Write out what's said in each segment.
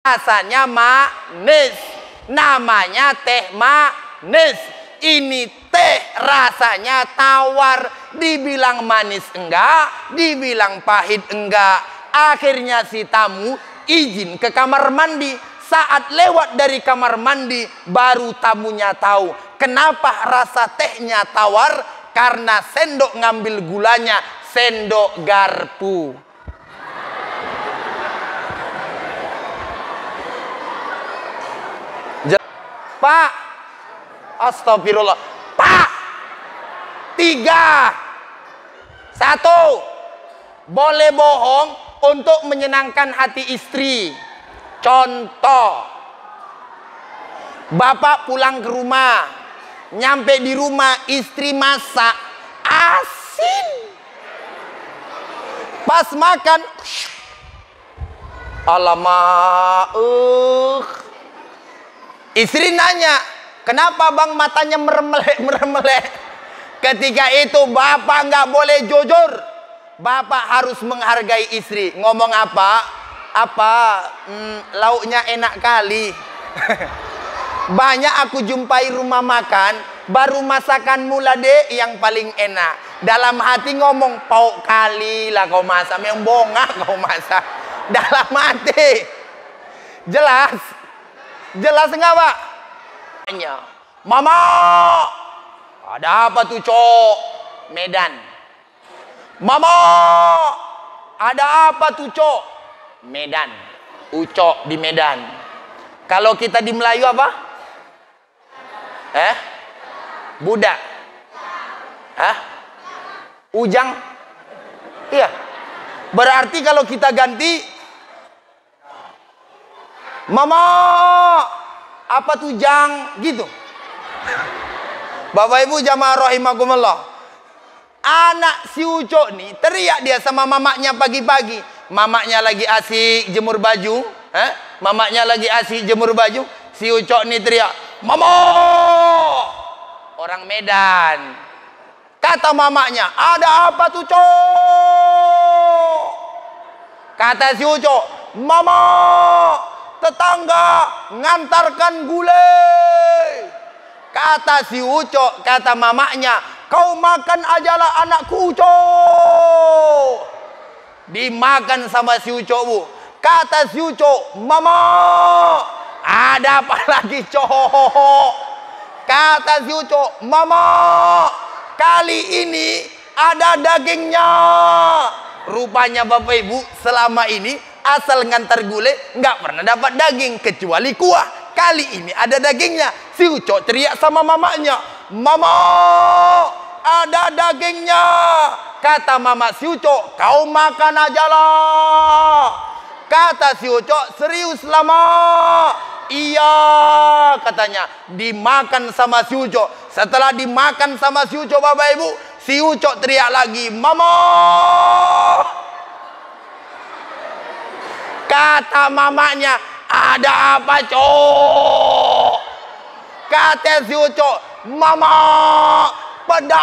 Rasanya manis, namanya teh manis. Ini teh rasanya tawar, dibilang manis enggak, dibilang pahit enggak. Akhirnya si tamu izin ke kamar mandi. Saat lewat dari kamar mandi, baru tamunya tahu kenapa rasa tehnya tawar. Karena sendok ngambil gulanya sendok garpu. Pak, astagfirullah. Pak, 3, 1, boleh bohong untuk menyenangkan hati istri. Contoh, bapak pulang ke rumah, nyampe di rumah istri masak asin. Pas makan, alamak, istri nanya, kenapa bang matanya meremelek? Ketika itu bapak nggak boleh jujur. Bapak harus menghargai istri. Ngomong apa? Lauknya enak kali. Banyak aku jumpai rumah makan, baru masakanmu lah dek yang paling enak. Dalam hati ngomong, pauk kali lah kau masak, yang bongak kau masak. Dalam hati. Jelas? Jelas enggak, Pak? Mama, ada apa tuh, Cok? Medan. Mama, ada apa tuh, Cok? Medan. Ucok di Medan. Kalau kita di Melayu apa? Budak. Ujang. Iya. Berarti kalau kita ganti, Mama, apa tuh jang? Gitu. Bapak Ibu jamaah rahimakumullah. Anak si Ucok nih teriak dia sama mamaknya pagi-pagi. Mamaknya lagi asik jemur baju. Mamaknya lagi asik jemur baju. Si Ucok nih teriak, Mama! Orang Medan. Kata mamaknya, ada apa tuh, Cok? Kata si Ucok, Mama! Tetangga ngantarkan gulai. Kata si Ucok, kata mamaknya, kau makan ajalah anakku, Ucok. Dimakan sama si Ucok, Bu. Kata si Ucok, Mama, ada apa lagi, Cok? Kata si Ucok, Mama, kali ini ada dagingnya. Rupanya Bapak Ibu selama ini asal ngantar gulai nggak pernah dapat daging kecuali kuah. Kali ini ada dagingnya. Si Ucok teriak sama mamanya, Mama, ada dagingnya. Kata mama si Ucok, kau makan aja lah. Kata si Ucok, serius lama. Iya, katanya. Dimakan sama si Ucok. Setelah dimakan sama si Ucok, Bapak Ibu, si Ucok teriak lagi, Mama. Kata mamanya, ada apa, Cok? Kata si Ucok, Mama, pedas.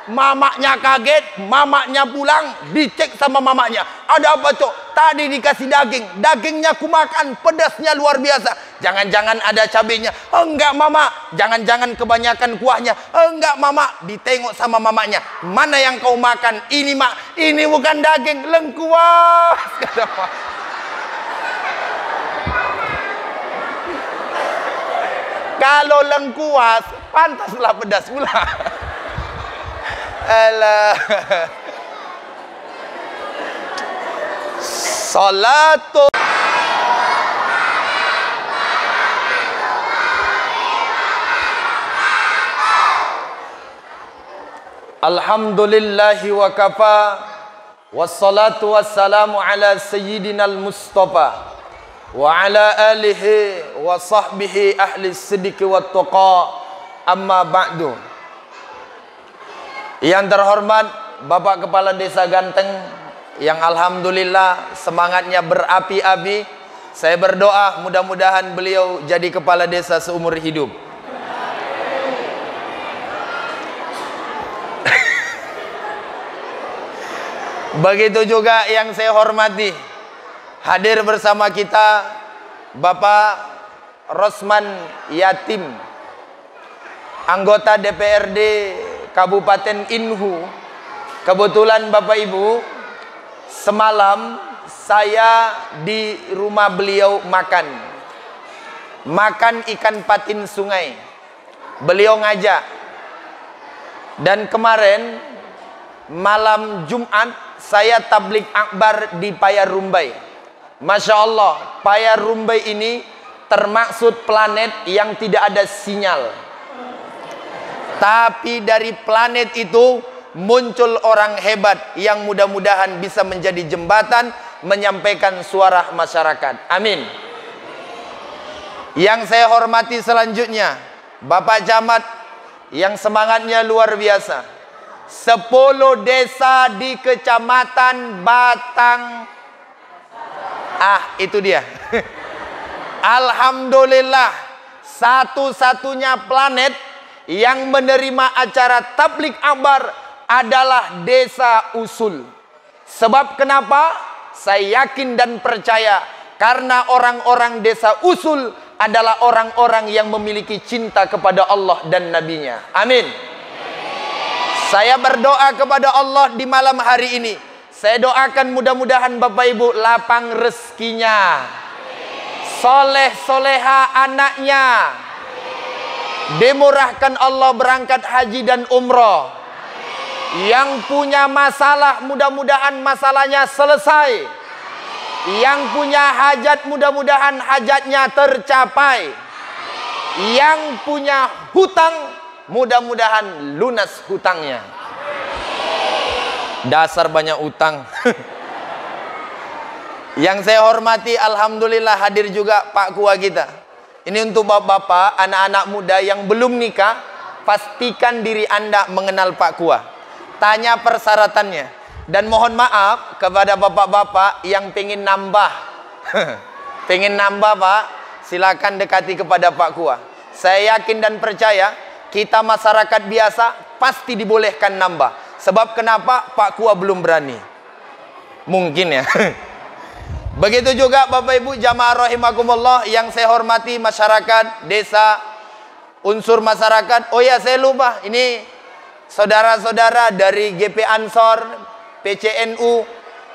Mamaknya kaget, mamaknya pulang, dicek sama mamaknya. Ada apa, Cok? Tadi dikasih daging, dagingnya ku makan, pedasnya luar biasa. Jangan-jangan ada cabenya. Enggak, Mama. Jangan-jangan kebanyakan kuahnya. Enggak, Mama. Ditengok sama mamanya. Mana yang kau makan? Ini, Mak. Ini bukan daging, lengkuas. Kata Mak. Kalau lengkuas, pantaslah pedas pula. Alah. Salatu. Alhamdulillahi wa kafa. Wassalatu wassalamu ala sayyidinal Mustafa wa ala alihi wa sahbihi ahli siddiqi wa tuqa. Amma ba'du. Yang terhormat Bapak Kepala Desa Ganteng, yang alhamdulillah semangatnya berapi-api. Saya berdoa mudah-mudahan beliau jadi kepala desa seumur hidup. Begitu juga yang saya hormati Hadir bersama kita Bapak Rosman Yatim, anggota DPRD Kabupaten Inhu. Kebetulan Bapak Ibu, semalam saya di rumah beliau makan ikan patin sungai. Beliau ngajak. Dan kemarin malam Jumat saya tablik akbar di Payarumbai. Masya Allah, Payarumbai ini termaksud planet yang tidak ada sinyal. Tapi dari planet itu muncul orang hebat yang mudah-mudahan bisa menjadi jembatan menyampaikan suara masyarakat. Amin. Yang saya hormati selanjutnya Bapak Camat yang semangatnya luar biasa. 10 desa di Kecamatan Batang. Itu dia. Alhamdulillah, satu-satunya planet yang menerima acara tablik akbar adalah Desa Usul. Sebab kenapa? Saya yakin dan percaya karena orang-orang Desa Usul adalah orang-orang yang memiliki cinta kepada Allah dan Nabi-Nya. Amin. Saya berdoa kepada Allah di malam hari ini. Saya doakan mudah-mudahan Bapak Ibu lapang rezekinya, soleh-soleha anaknya, dimurahkan Allah berangkat haji dan umroh. Yang punya masalah mudah-mudahan masalahnya selesai. Yang punya hajat mudah-mudahan hajatnya tercapai. Yang punya hutang mudah-mudahan lunas hutangnya. Dasar banyak utang. Yang saya hormati, alhamdulillah hadir juga Pak Kua kita. Ini untuk bapak-bapak, anak-anak muda yang belum nikah, pastikan diri Anda mengenal Pak Kua. Tanya persyaratannya. Dan mohon maaf kepada bapak-bapak yang pengen nambah. Pengen nambah Pak, silakan dekati kepada Pak Kua. Saya yakin dan percaya, kita masyarakat biasa pasti dibolehkan nambah. Sebab kenapa? Pak Kua belum berani. Mungkin ya. Begitu juga Bapak Ibu jamaah rahimakumullah yang saya hormati, masyarakat, desa, unsur masyarakat. Oh ya, saya lupa. Ini saudara-saudara dari GP Ansor, PCNU,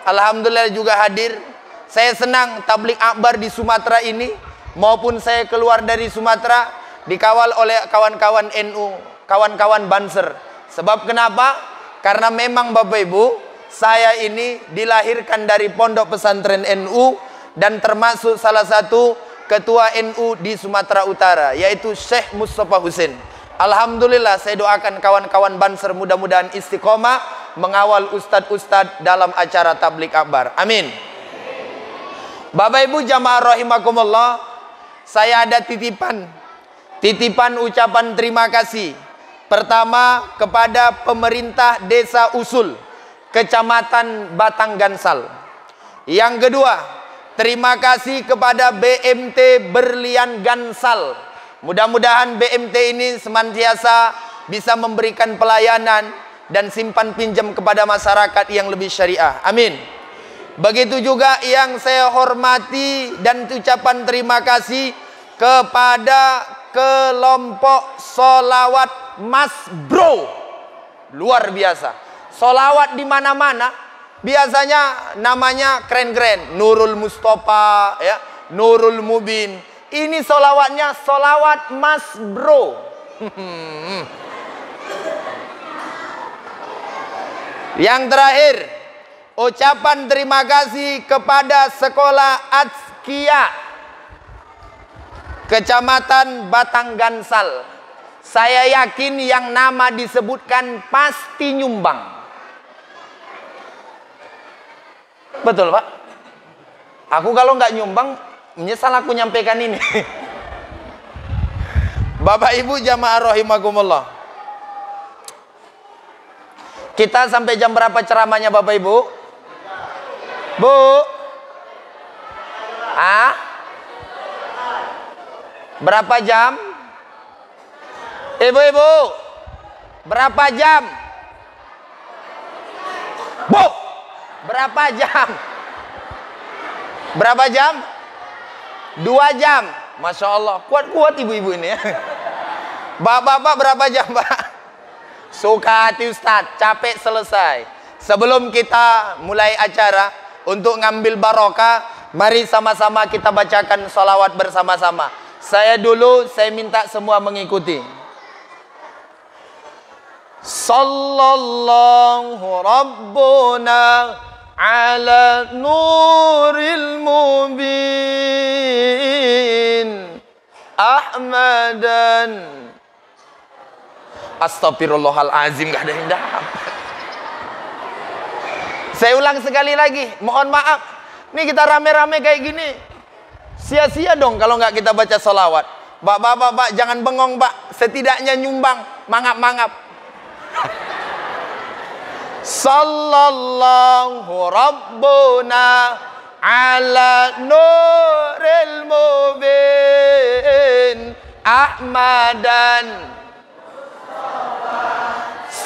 alhamdulillah juga hadir. Saya senang tablik akbar di Sumatera ini, maupun saya keluar dari Sumatera dikawal oleh kawan-kawan NU, kawan-kawan Banser. Sebab kenapa? Karena memang Bapak Ibu, saya ini dilahirkan dari pondok pesantren NU dan termasuk salah satu ketua NU di Sumatera Utara, yaitu Syekh Mustafa Husain. Alhamdulillah, saya doakan kawan-kawan Banser mudah-mudahan istiqomah mengawal ustadz-ustadz dalam acara tablik akbar. Amin. Bapak Ibu jamaah rahimakumullah, saya ada titipan ucapan terima kasih. Pertama kepada pemerintah Desa Usul, Kecamatan Batang Gansal. Yang kedua, terima kasih kepada BMT Berlian Gansal. Mudah-mudahan BMT ini senantiasa bisa memberikan pelayanan dan simpan pinjam kepada masyarakat yang lebih syariah. Amin. Begitu juga yang saya hormati dan ucapan terima kasih kepada kelompok solawat Mas Bro. Luar biasa. Solawat di mana-mana biasanya namanya keren-keren. Nurul Mustafa, ya, Nurul Mubin. Ini solawatnya solawat Mas Bro. Yang terakhir, ucapan terima kasih kepada Sekolah Atskia Kecamatan Batang Gansal. Saya yakin yang nama disebutkan pasti nyumbang. Betul Pak? Aku kalau nggak nyumbang, menyesal aku nyampaikan ini. Bapak Ibu jamaah rahimakumullah. Kita sampai jam berapa ceramahnya Bapak Ibu? Bu? Berapa jam? Ibu-ibu, berapa jam? Bu, berapa jam? Berapa jam? 2 jam. Masya Allah, kuat-kuat ibu-ibu ini ya. Bapak-bapak berapa jam, Pak? Suka hati Ustadz, capek selesai. Sebelum kita mulai acara, untuk ngambil barokah, mari sama-sama kita bacakan salawat bersama-sama. Saya dulu, saya minta semua mengikuti. Sallallahu Rabbuna ala nuril mubin Ahmadan. Astagfirullahalazim, gak ada yang dapat. Saya ulang sekali lagi, mohon maaf. Nih kita rame-rame kayak gini, sia-sia dong kalau nggak kita baca salawat. Bapak-bapak jangan bengong, Pak. Setidaknya nyumbang, mangap-mangap. Sallallahu Rabbuna ala nuril mubin Ahmadan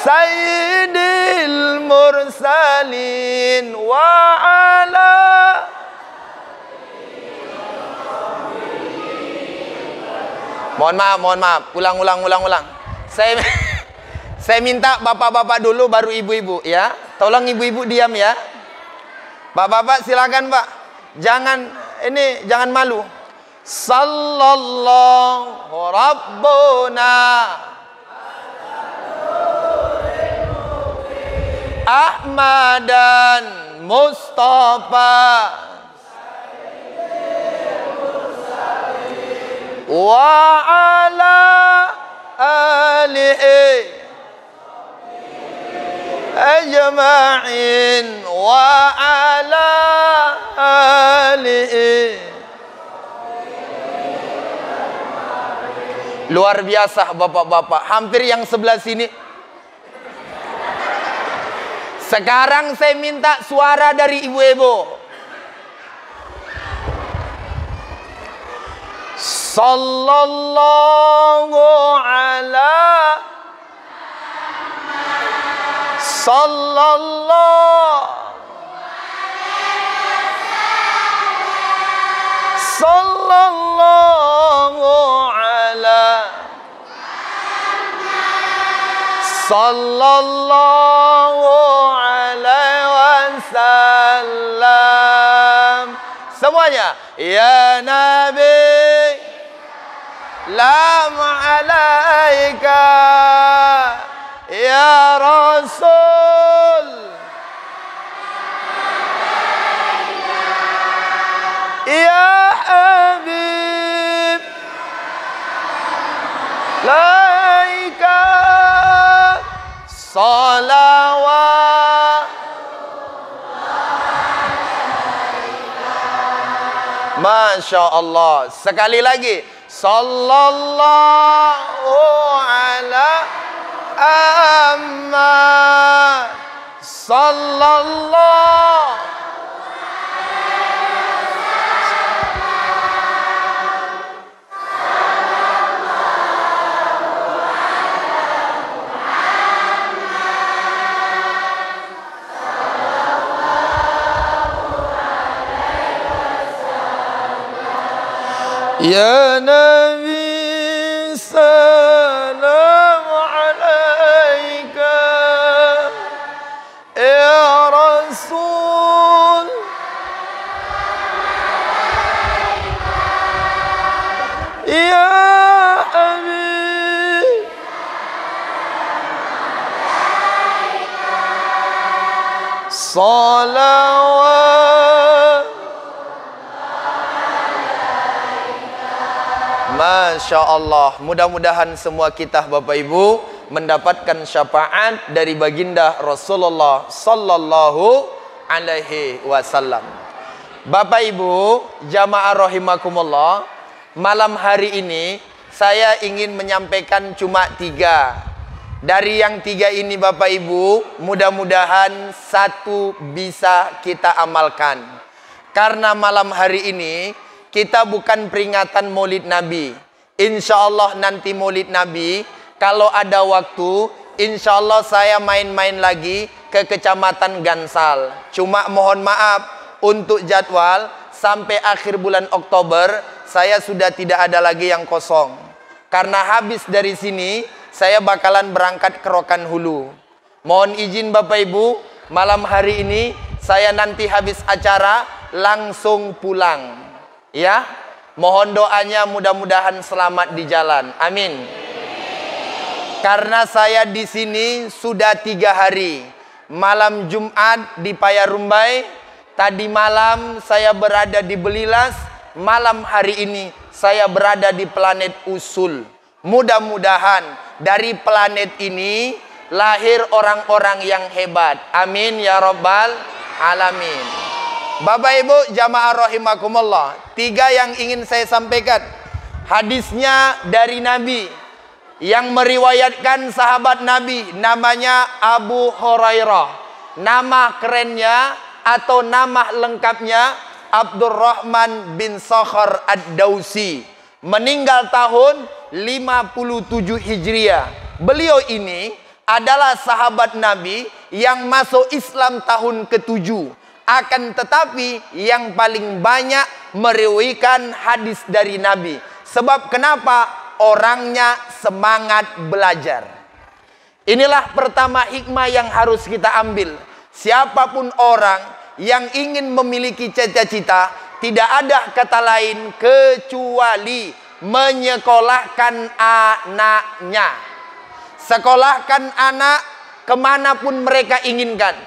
Sayyidil mursalin wa ala. Mohon maaf, ulang. Saya minta bapak-bapak dulu baru ibu-ibu ya. Tolong ibu-ibu diam ya. Bapak-bapak silakan, Pak. Jangan malu. Sallallahu Rabbuna Ahmadan Mustafa wa ala alihi ajma'in wa ala alihi. Luar biasa bapak-bapak, hampir yang sebelah sini. Sekarang saya minta suara dari ibu-ibu. Sallallahu ala sallallahu alaihi wasallam. Semuanya, ya Nabi, lam alaika, ya Rasul, ya Habib, laika salawat. Masya Allah. Sekali lagi, sallallahu ala Muhammad, sallallahu. Ya Nabi, salam alaika, ya Rasul, ya Habib, salawat. Masya Allah. Mudah-mudahan semua kita Bapak Ibu mendapatkan syafaat dari baginda Rasulullah Sallallahu Alaihi Wasallam. Bapak Ibu jamaah rahimakumullah, malam hari ini saya ingin menyampaikan cuma 3. Dari yang 3 ini Bapak Ibu, mudah-mudahan 1 bisa kita amalkan. Karena malam hari ini kita bukan peringatan Maulid Nabi. Insya Allah nanti Maulid Nabi, kalau ada waktu, insya Allah saya main-main lagi ke Kecamatan Gansal. Cuma mohon maaf, untuk jadwal sampai akhir bulan Oktober saya sudah tidak ada lagi yang kosong. Karena habis dari sini saya bakalan berangkat ke Rokan Hulu. Mohon izin Bapak Ibu, malam hari ini saya nanti habis acara langsung pulang. Ya, mohon doanya mudah-mudahan selamat di jalan. Amin. Karena saya di sini sudah 3 hari. Malam Jumat di Payarumbai, tadi malam saya berada di Belilas, malam hari ini saya berada di planet Usul. Mudah-mudahan dari planet ini lahir orang-orang yang hebat. Amin ya Rabbal Alamin. Bapak Ibu jamaah rahimakumullah, 3 yang ingin saya sampaikan. Hadisnya dari Nabi yang meriwayatkan sahabat Nabi, namanya Abu Hurairah. Nama kerennya atau nama lengkapnya Abdurrahman bin Sakhar Ad-Dausi. Meninggal tahun 57 Hijriah. Beliau ini adalah sahabat Nabi yang masuk Islam tahun ke-7. Akan tetapi yang paling banyak meriwayatkan hadis dari Nabi. Sebab kenapa? Orangnya semangat belajar. Inilah pertama hikmah yang harus kita ambil. Siapapun orang yang ingin memiliki cita-cita, tidak ada kata lain kecuali menyekolahkan anaknya. Sekolahkan anak kemanapun mereka inginkan.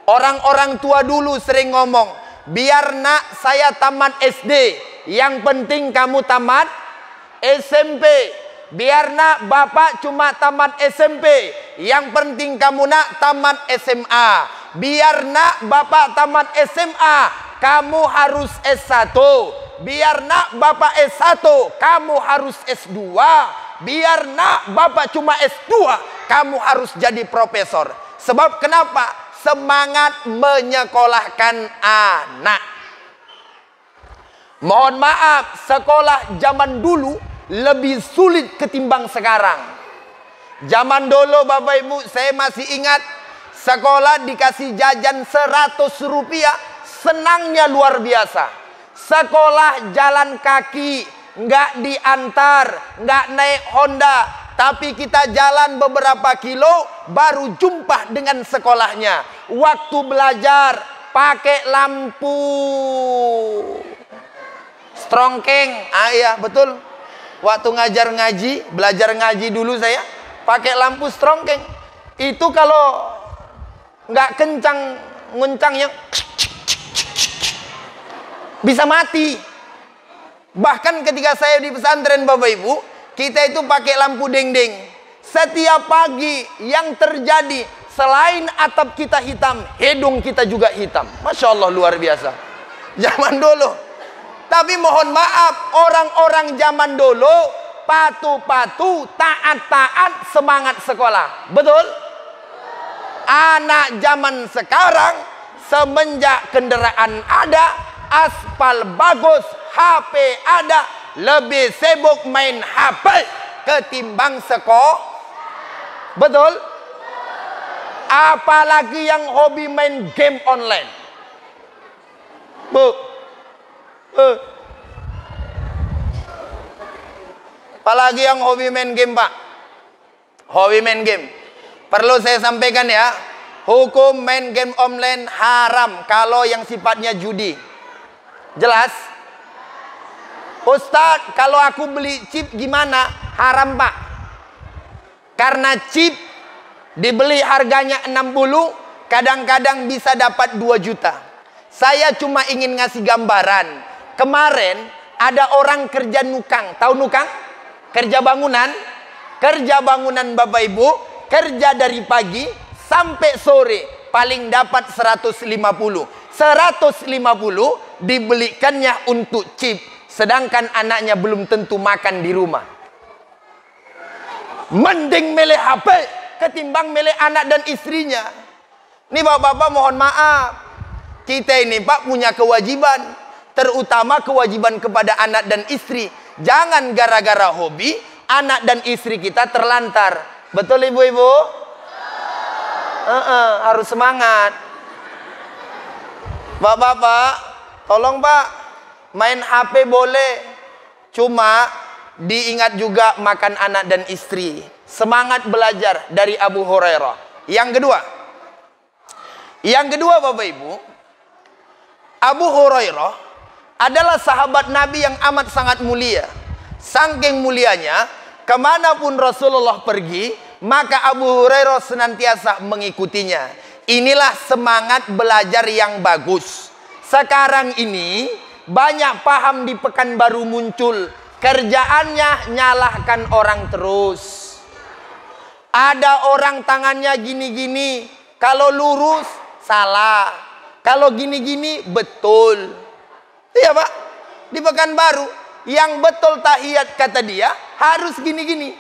Orang-orang tua dulu sering ngomong, biar nak saya tamat SD, yang penting kamu tamat SMP. Biar nak bapak cuma tamat SMP, yang penting kamu nak tamat SMA. Biar nak bapak tamat SMA, kamu harus S1. Biar nak bapak S1, kamu harus S2. Biar nak bapak cuma S2, kamu harus jadi profesor. Sebab kenapa? Semangat menyekolahkan anak. Mohon maaf, sekolah zaman dulu lebih sulit ketimbang sekarang. Zaman dulu Bapak Ibu, saya masih ingat, sekolah dikasih jajan 100 rupiah, senangnya luar biasa. Sekolah jalan kaki, nggak diantar, nggak naik Honda, tapi kita jalan beberapa kilo baru jumpa dengan sekolahnya. Waktu belajar pakai lampu strongkeng, iya betul. Waktu belajar ngaji dulu saya pakai lampu strongkeng. Itu kalau nggak kencang nguncangnya bisa mati. Bahkan ketika saya di pesantren Bapak Ibu, kita itu pakai lampu deng-deng. Setiap pagi yang terjadi, selain atap kita hitam, hidung kita juga hitam. Masya Allah luar biasa. Zaman dulu. Tapi mohon maaf, orang-orang zaman dulu patuh-patuh, taat-taat, semangat sekolah. Betul? Anak zaman sekarang semenjak kendaraan ada, aspal bagus, HP ada, lebih sibuk main HP ketimbang sekolah. Betul? Apalagi yang hobi main game online. Apalagi yang hobi main game, Pak. Hobi main game. Perlu saya sampaikan ya, hukum main game online haram kalau yang sifatnya judi. Jelas? Ustadz, kalau aku beli chip gimana? Haram, Pak. Karena chip dibeli harganya 60, kadang-kadang bisa dapat 2 juta. Saya cuma ingin ngasih gambaran. Kemarin ada orang kerja nukang. Tahu nukang? Kerja bangunan. Kerja bangunan Bapak Ibu. Kerja dari pagi sampai sore. Paling dapat 150. 150 dibelikannya untuk chip. Sedangkan anaknya belum tentu makan di rumah. Mending milih HP ketimbang milih anak dan istrinya. Ini bapak-bapak mohon maaf. Kita ini Pak punya kewajiban. Terutama kewajiban kepada anak dan istri. Jangan gara-gara hobi anak dan istri kita terlantar. Betul ibu-ibu? Harus semangat. Bapak-bapak, tolong Pak, main HP boleh, cuma diingat juga makan anak dan istri. Semangat belajar dari Abu Hurairah. Yang kedua Bapak Ibu, Abu Hurairah adalah sahabat Nabi yang amat sangat mulia. Saking mulianya, kemanapun Rasulullah pergi, maka Abu Hurairah senantiasa mengikutinya. Inilah semangat belajar yang bagus. Sekarang ini banyak paham di Pekanbaru muncul. Kerjaannya nyalahkan orang terus. Ada orang tangannya gini-gini, kalau lurus salah, kalau gini-gini betul. Iya Pak, di Pekanbaru yang betul tahiyat kata dia harus gini-gini.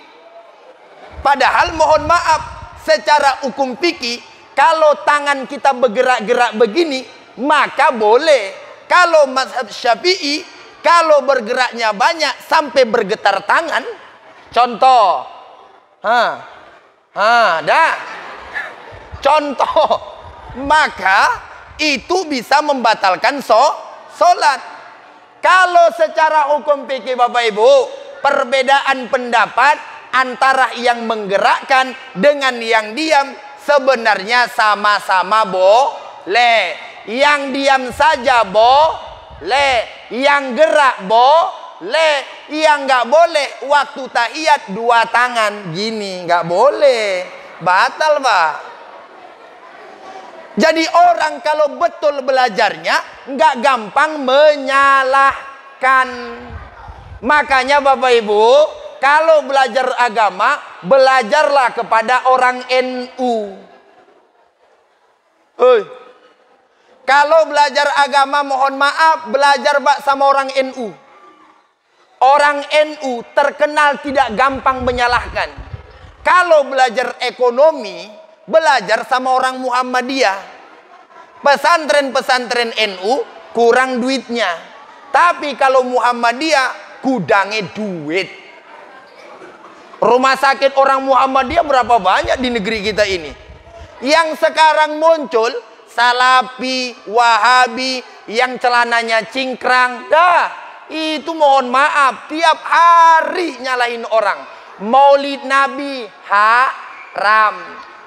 Padahal mohon maaf, secara hukum fikih kalau tangan kita bergerak-gerak begini maka boleh. Kalau mazhab Syafi'i, kalau bergeraknya banyak sampai bergetar tangan, contoh, contoh, maka itu bisa membatalkan sholat. Kalau secara hukum fikih Bapak Ibu, perbedaan pendapat antara yang menggerakkan dengan yang diam sebenarnya sama-sama boleh. Yang diam saja boleh, yang gerak boleh. Yang nggak boleh waktu tahiyat dua tangan gini, nggak boleh, batal Pak. Jadi orang kalau betul belajarnya nggak gampang menyalahkan. Makanya Bapak Ibu, kalau belajar agama, belajarlah kepada orang NU. Kalau belajar agama, mohon maaf, belajar Pak sama orang NU. Orang NU terkenal tidak gampang menyalahkan. Kalau belajar ekonomi, belajar sama orang Muhammadiyah. Pesantren-pesantren NU kurang duitnya. Tapi kalau Muhammadiyah, gudangnya duit. Rumah sakit orang Muhammadiyah berapa banyak di negeri kita ini. Yang sekarang muncul Salafi, Wahabi, yang celananya cingkrang. Itu mohon maaf, tiap hari nyalahin orang. Maulid Nabi haram,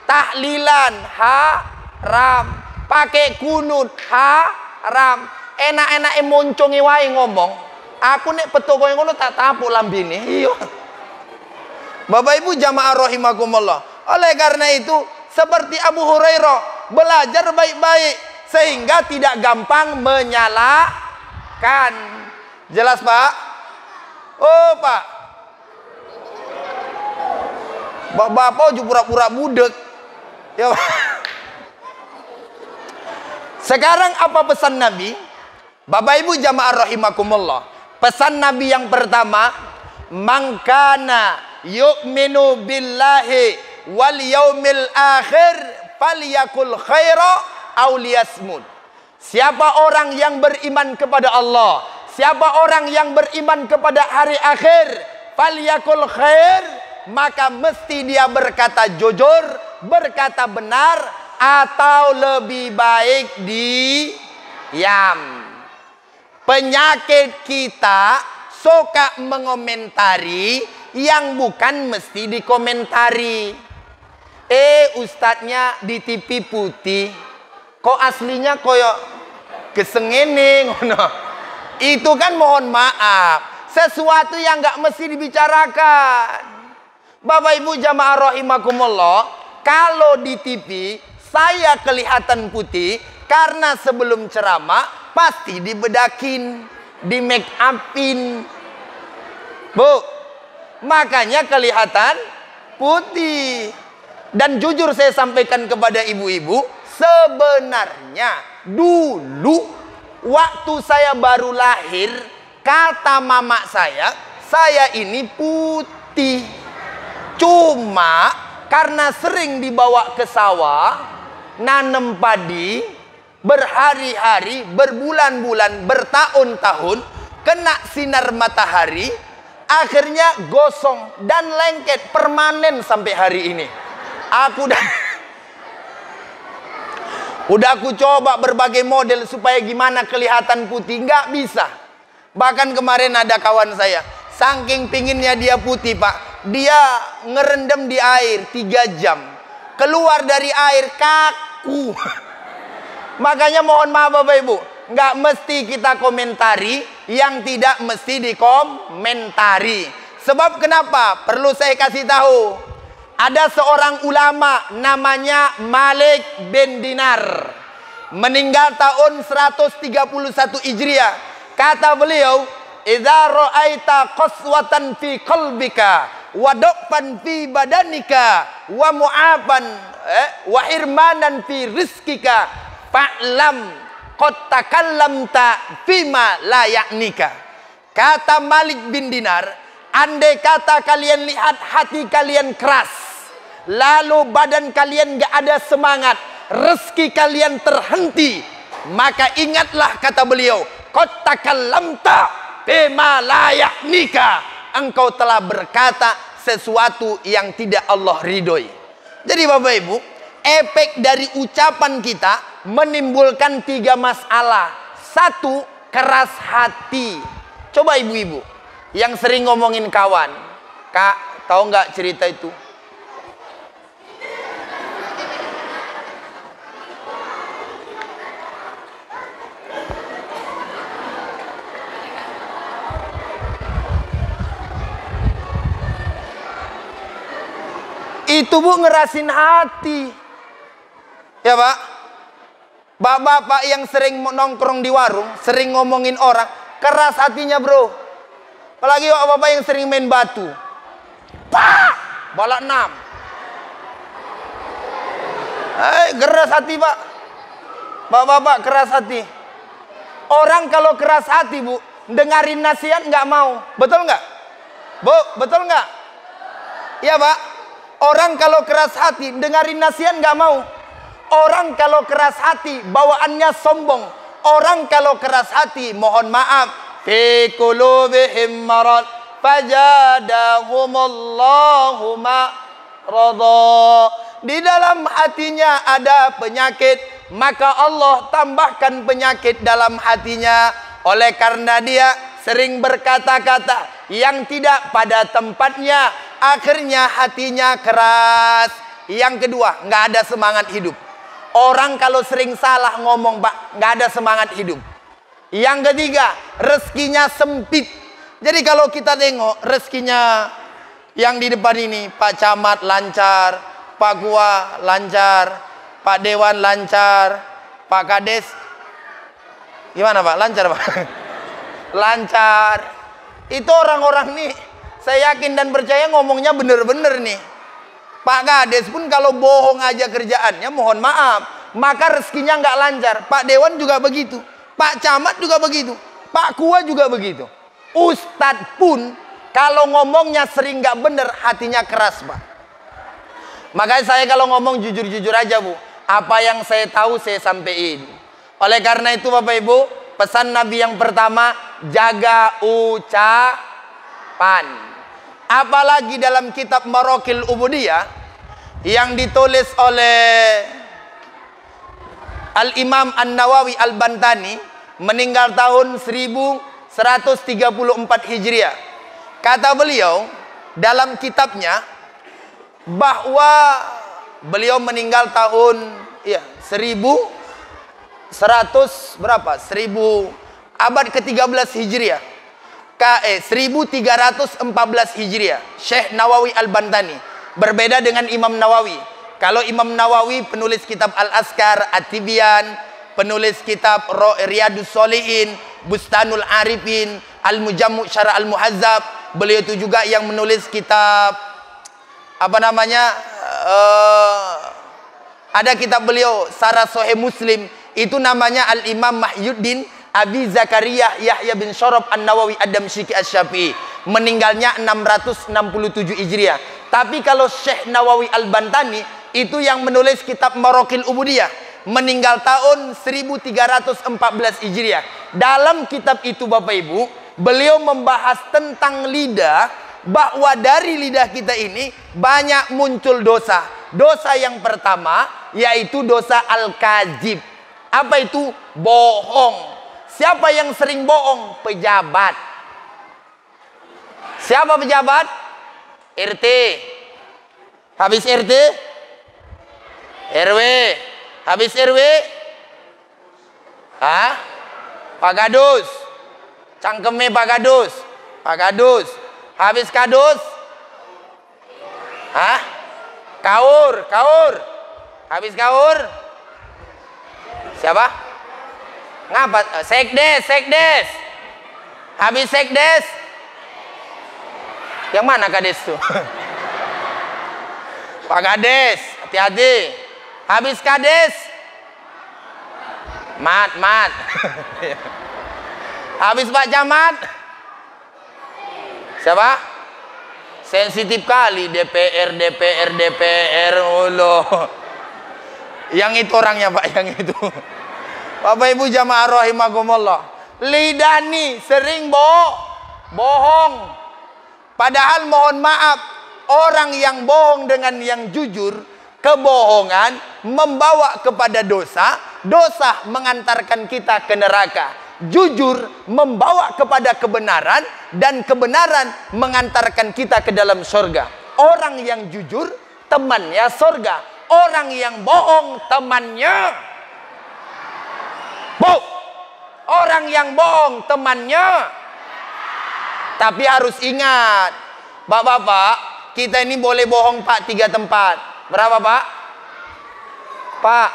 tahlilan haram, pakai kunut haram. Enak-enak moncongi wae ngomong. Aku nek petoko ngono tak tapuk lambene. Iya. Bapak Ibu jamaah rahimakumullah. Oleh karena itu, seperti Abu Hurairah, belajar baik-baik sehingga tidak gampang menyalahkan. Jelas Pak? Oh Pak, Bapak juga pura-pura budek ya Pak. Sekarang apa pesan Nabi? Bapak Ibu jamaah rahimakumullah, pesan Nabi yang pertama, mangkana yu'minu billahi wal yaumil akhir falyakul khaira aw liyasmut. Siapa orang yang beriman kepada Allah, siapa orang yang beriman kepada hari akhir, falyakul khair, maka mesti dia berkata jujur, berkata benar, atau lebih baik diam. Penyakit kita suka mengomentari yang bukan mesti dikomentari. Ustadznya di TV putih, kok aslinya koyok kesengene ngono. Itu kan mohon maaf, sesuatu yang nggak mesti dibicarakan. Bapak Ibu jamaah rahimakumullah, kalau di TV saya kelihatan putih karena sebelum ceramah pasti dibedakin, di make upin, Bu. Makanya kelihatan putih. Dan jujur saya sampaikan kepada ibu-ibu, sebenarnya dulu waktu saya baru lahir, kata mama saya ini putih. Cuma karena sering dibawa ke sawah, nanem padi, berhari-hari, berbulan-bulan, bertahun-tahun, kena sinar matahari, akhirnya gosong dan lengket permanen sampai hari ini. Aku udah aku coba berbagai model supaya gimana kelihatan putih, nggak bisa. Bahkan kemarin ada kawan saya, saking pinginnya dia putih Pak, dia ngerendam di air 3 jam. Keluar dari air kaku. Makanya mohon maaf Bapak Ibu, nggak mesti kita komentari yang tidak mesti dikomentari. Sebab kenapa? Perlu saya kasih tahu. Ada seorang ulama namanya Malik bin Dinar, meninggal tahun 131 Hijriah. Kata beliau, "Idza ra'aita qaswatan fi qalbika wa daqfan fi badanika wa mu'aban wa hirmanan fi rizqika fa'lam qad takallamta fima la ya'nika." Kata Malik bin Dinar, andai kata kalian lihat hati kalian keras, lalu badan kalian gak ada semangat, rezeki kalian terhenti, maka ingatlah, kata beliau, qad takallamta bima la ya'nika, engkau telah berkata sesuatu yang tidak Allah ridhoi. Jadi Bapak Ibu, efek dari ucapan kita menimbulkan 3 masalah. 1, keras hati. Coba ibu-ibu yang sering ngomongin kawan, Kak, tahu nggak cerita itu? Itu Bu ngerasin hati. Ya Pak. Bapak-bapak yang sering nongkrong di warung, sering ngomongin orang, keras hatinya bro. Apalagi bapak-bapak yang sering main batu. Pak! Balak 6. Keras hati Pak. Bapak-bapak keras hati. Orang kalau keras hati Bu, dengarin nasihat nggak mau. Betul nggak? Bu, betul nggak? Iya Pak. Orang kalau keras hati, dengarin nasihat nggak mau. Orang kalau keras hati, bawaannya sombong. Orang kalau keras hati, mohon maaf, fi qulubihim marad fajadahumullahu marada. Di dalam hatinya ada penyakit, maka Allah tambahkan penyakit dalam hatinya. Oleh karena dia sering berkata-kata yang tidak pada tempatnya, akhirnya hatinya keras. Yang kedua, nggak ada semangat hidup. Orang kalau sering salah ngomong Pak, nggak ada semangat hidup. Yang ketiga, rezekinya sempit. Jadi kalau kita tengok rezekinya yang di depan ini, Pak Camat lancar, Pak Gua lancar, Pak Dewan lancar, Pak Kades gimana Pak? Lancar Pak? Lancar. Itu orang-orang nih, saya yakin dan percaya ngomongnya bener-bener nih. Pak Kades pun kalau bohong aja kerjaannya, mohon maaf, maka rezekinya nggak lancar. Pak Dewan juga begitu, Pak Camat juga begitu, Pak Kua juga begitu. Ustadz pun kalau ngomongnya sering nggak bener, hatinya keras Pak. Makanya saya kalau ngomong jujur-jujur aja Bu, apa yang saya tahu saya sampaikan. Oleh karena itu Bapak Ibu, pesan Nabi yang pertama, jaga ucapan. Apalagi dalam kitab Maraqil Ubudiyah yang ditulis oleh Al-Imam An-Nawawi Al-Bantani, meninggal tahun 1134 Hijriah. Kata beliau dalam kitabnya bahwa beliau meninggal tahun 1100 berapa? 1000 abad ke-13 Hijriah. 1314 Hijriah. Syekh Nawawi Al-Bantani. Berbeda dengan Imam Nawawi. Kalau Imam Nawawi penulis kitab Al-Askar, At-Tibyan, penulis kitab Riyadus Shalihin, Bustanul Arifin, Al-Mujammu' Syara' Al-Muhazzab. Beliau itu juga yang menulis kitab apa namanya? Ada kitab beliau Sarah Sahih Muslim, itu namanya Al-Imam Mahyuddin Abi Zakaria Yahya bin Syaraf An-Nawawi Ad-Damsyiki Asy-Syafi'i, meninggalnya 667 Hijriah. Tapi kalau Syekh Nawawi Al-Bantani itu yang menulis kitab Maraqil Ubudiyah, meninggal tahun 1314 Hijriah. Dalam kitab itu Bapak Ibu, beliau membahas tentang lidah, bahwa dari lidah kita ini banyak muncul dosa. Dosa yang pertama yaitu dosa al-kadzib. Apa itu? Bohong. Siapa yang sering bohong? Pejabat. Siapa pejabat? RT. Habis RT? RW. Habis RW? Hah? Pak Gadus. Cangkeme Pak Gadus. Pak Gadus. Habis Kadus? Hah? Kaur. Kaur. Habis Kaur? Siapa? Ngapa? Sekdes. Sekdes. Habis Sekdes? Yang mana Kades tuh? Pak Kades. Hati-hati. Habis Kades? Mat. Habis Pak Camat? Siapa? Sensitif kali. DPR. Allah. Yang itu orangnya Pak, yang itu. Bapak Ibu jamaah rahimakumullah. Lidah nih sering bohong. Padahal mohon maaf, orang yang bohong dengan yang jujur, kebohongan membawa kepada dosa, dosa mengantarkan kita ke neraka. Jujur membawa kepada kebenaran, dan kebenaran mengantarkan kita ke dalam surga. Orang yang jujur temannya surga. Orang yang bohong temannya Orang yang bohong temannya. Tapi harus ingat, Bapak-bapak, kita ini boleh bohong Pak 3 tempat. Berapa Pak? Pak,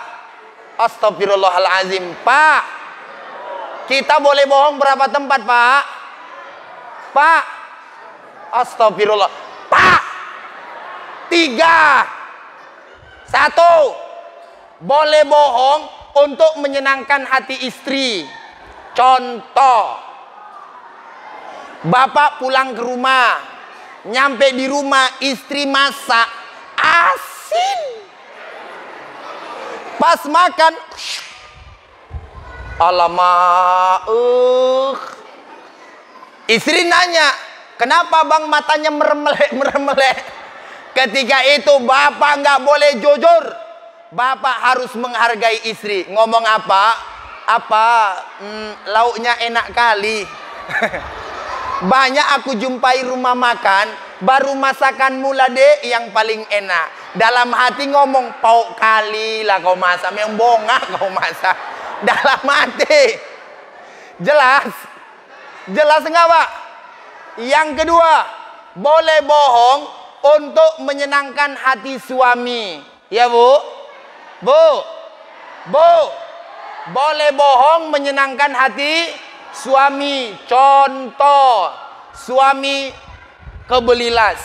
astagfirullahalazim. Pak, kita boleh bohong berapa tempat Pak? Pak, astagfirullah. Pak, 3. 1, boleh bohong untuk menyenangkan hati istri. Contoh, Bapak pulang ke rumah, nyampe di rumah istri masak asin. Pas makan, alamak, istri nanya, kenapa bang matanya meremelek? Ketika itu bapak nggak boleh jujur. Bapak harus menghargai istri. Ngomong apa? Lauknya enak kali. Banyak aku jumpai rumah makan, baru masakanmu lah dek yang paling enak. Dalam hati ngomong, pauk kali lah kau masak, memang bongah kau masak. Dalam hati. Jelas? Jelas enggak Pak? Yang kedua, boleh bohong untuk menyenangkan hati suami. Ya Bu? Bu, boleh bohong menyenangkan hati suami. Contoh, suami ke Belilas,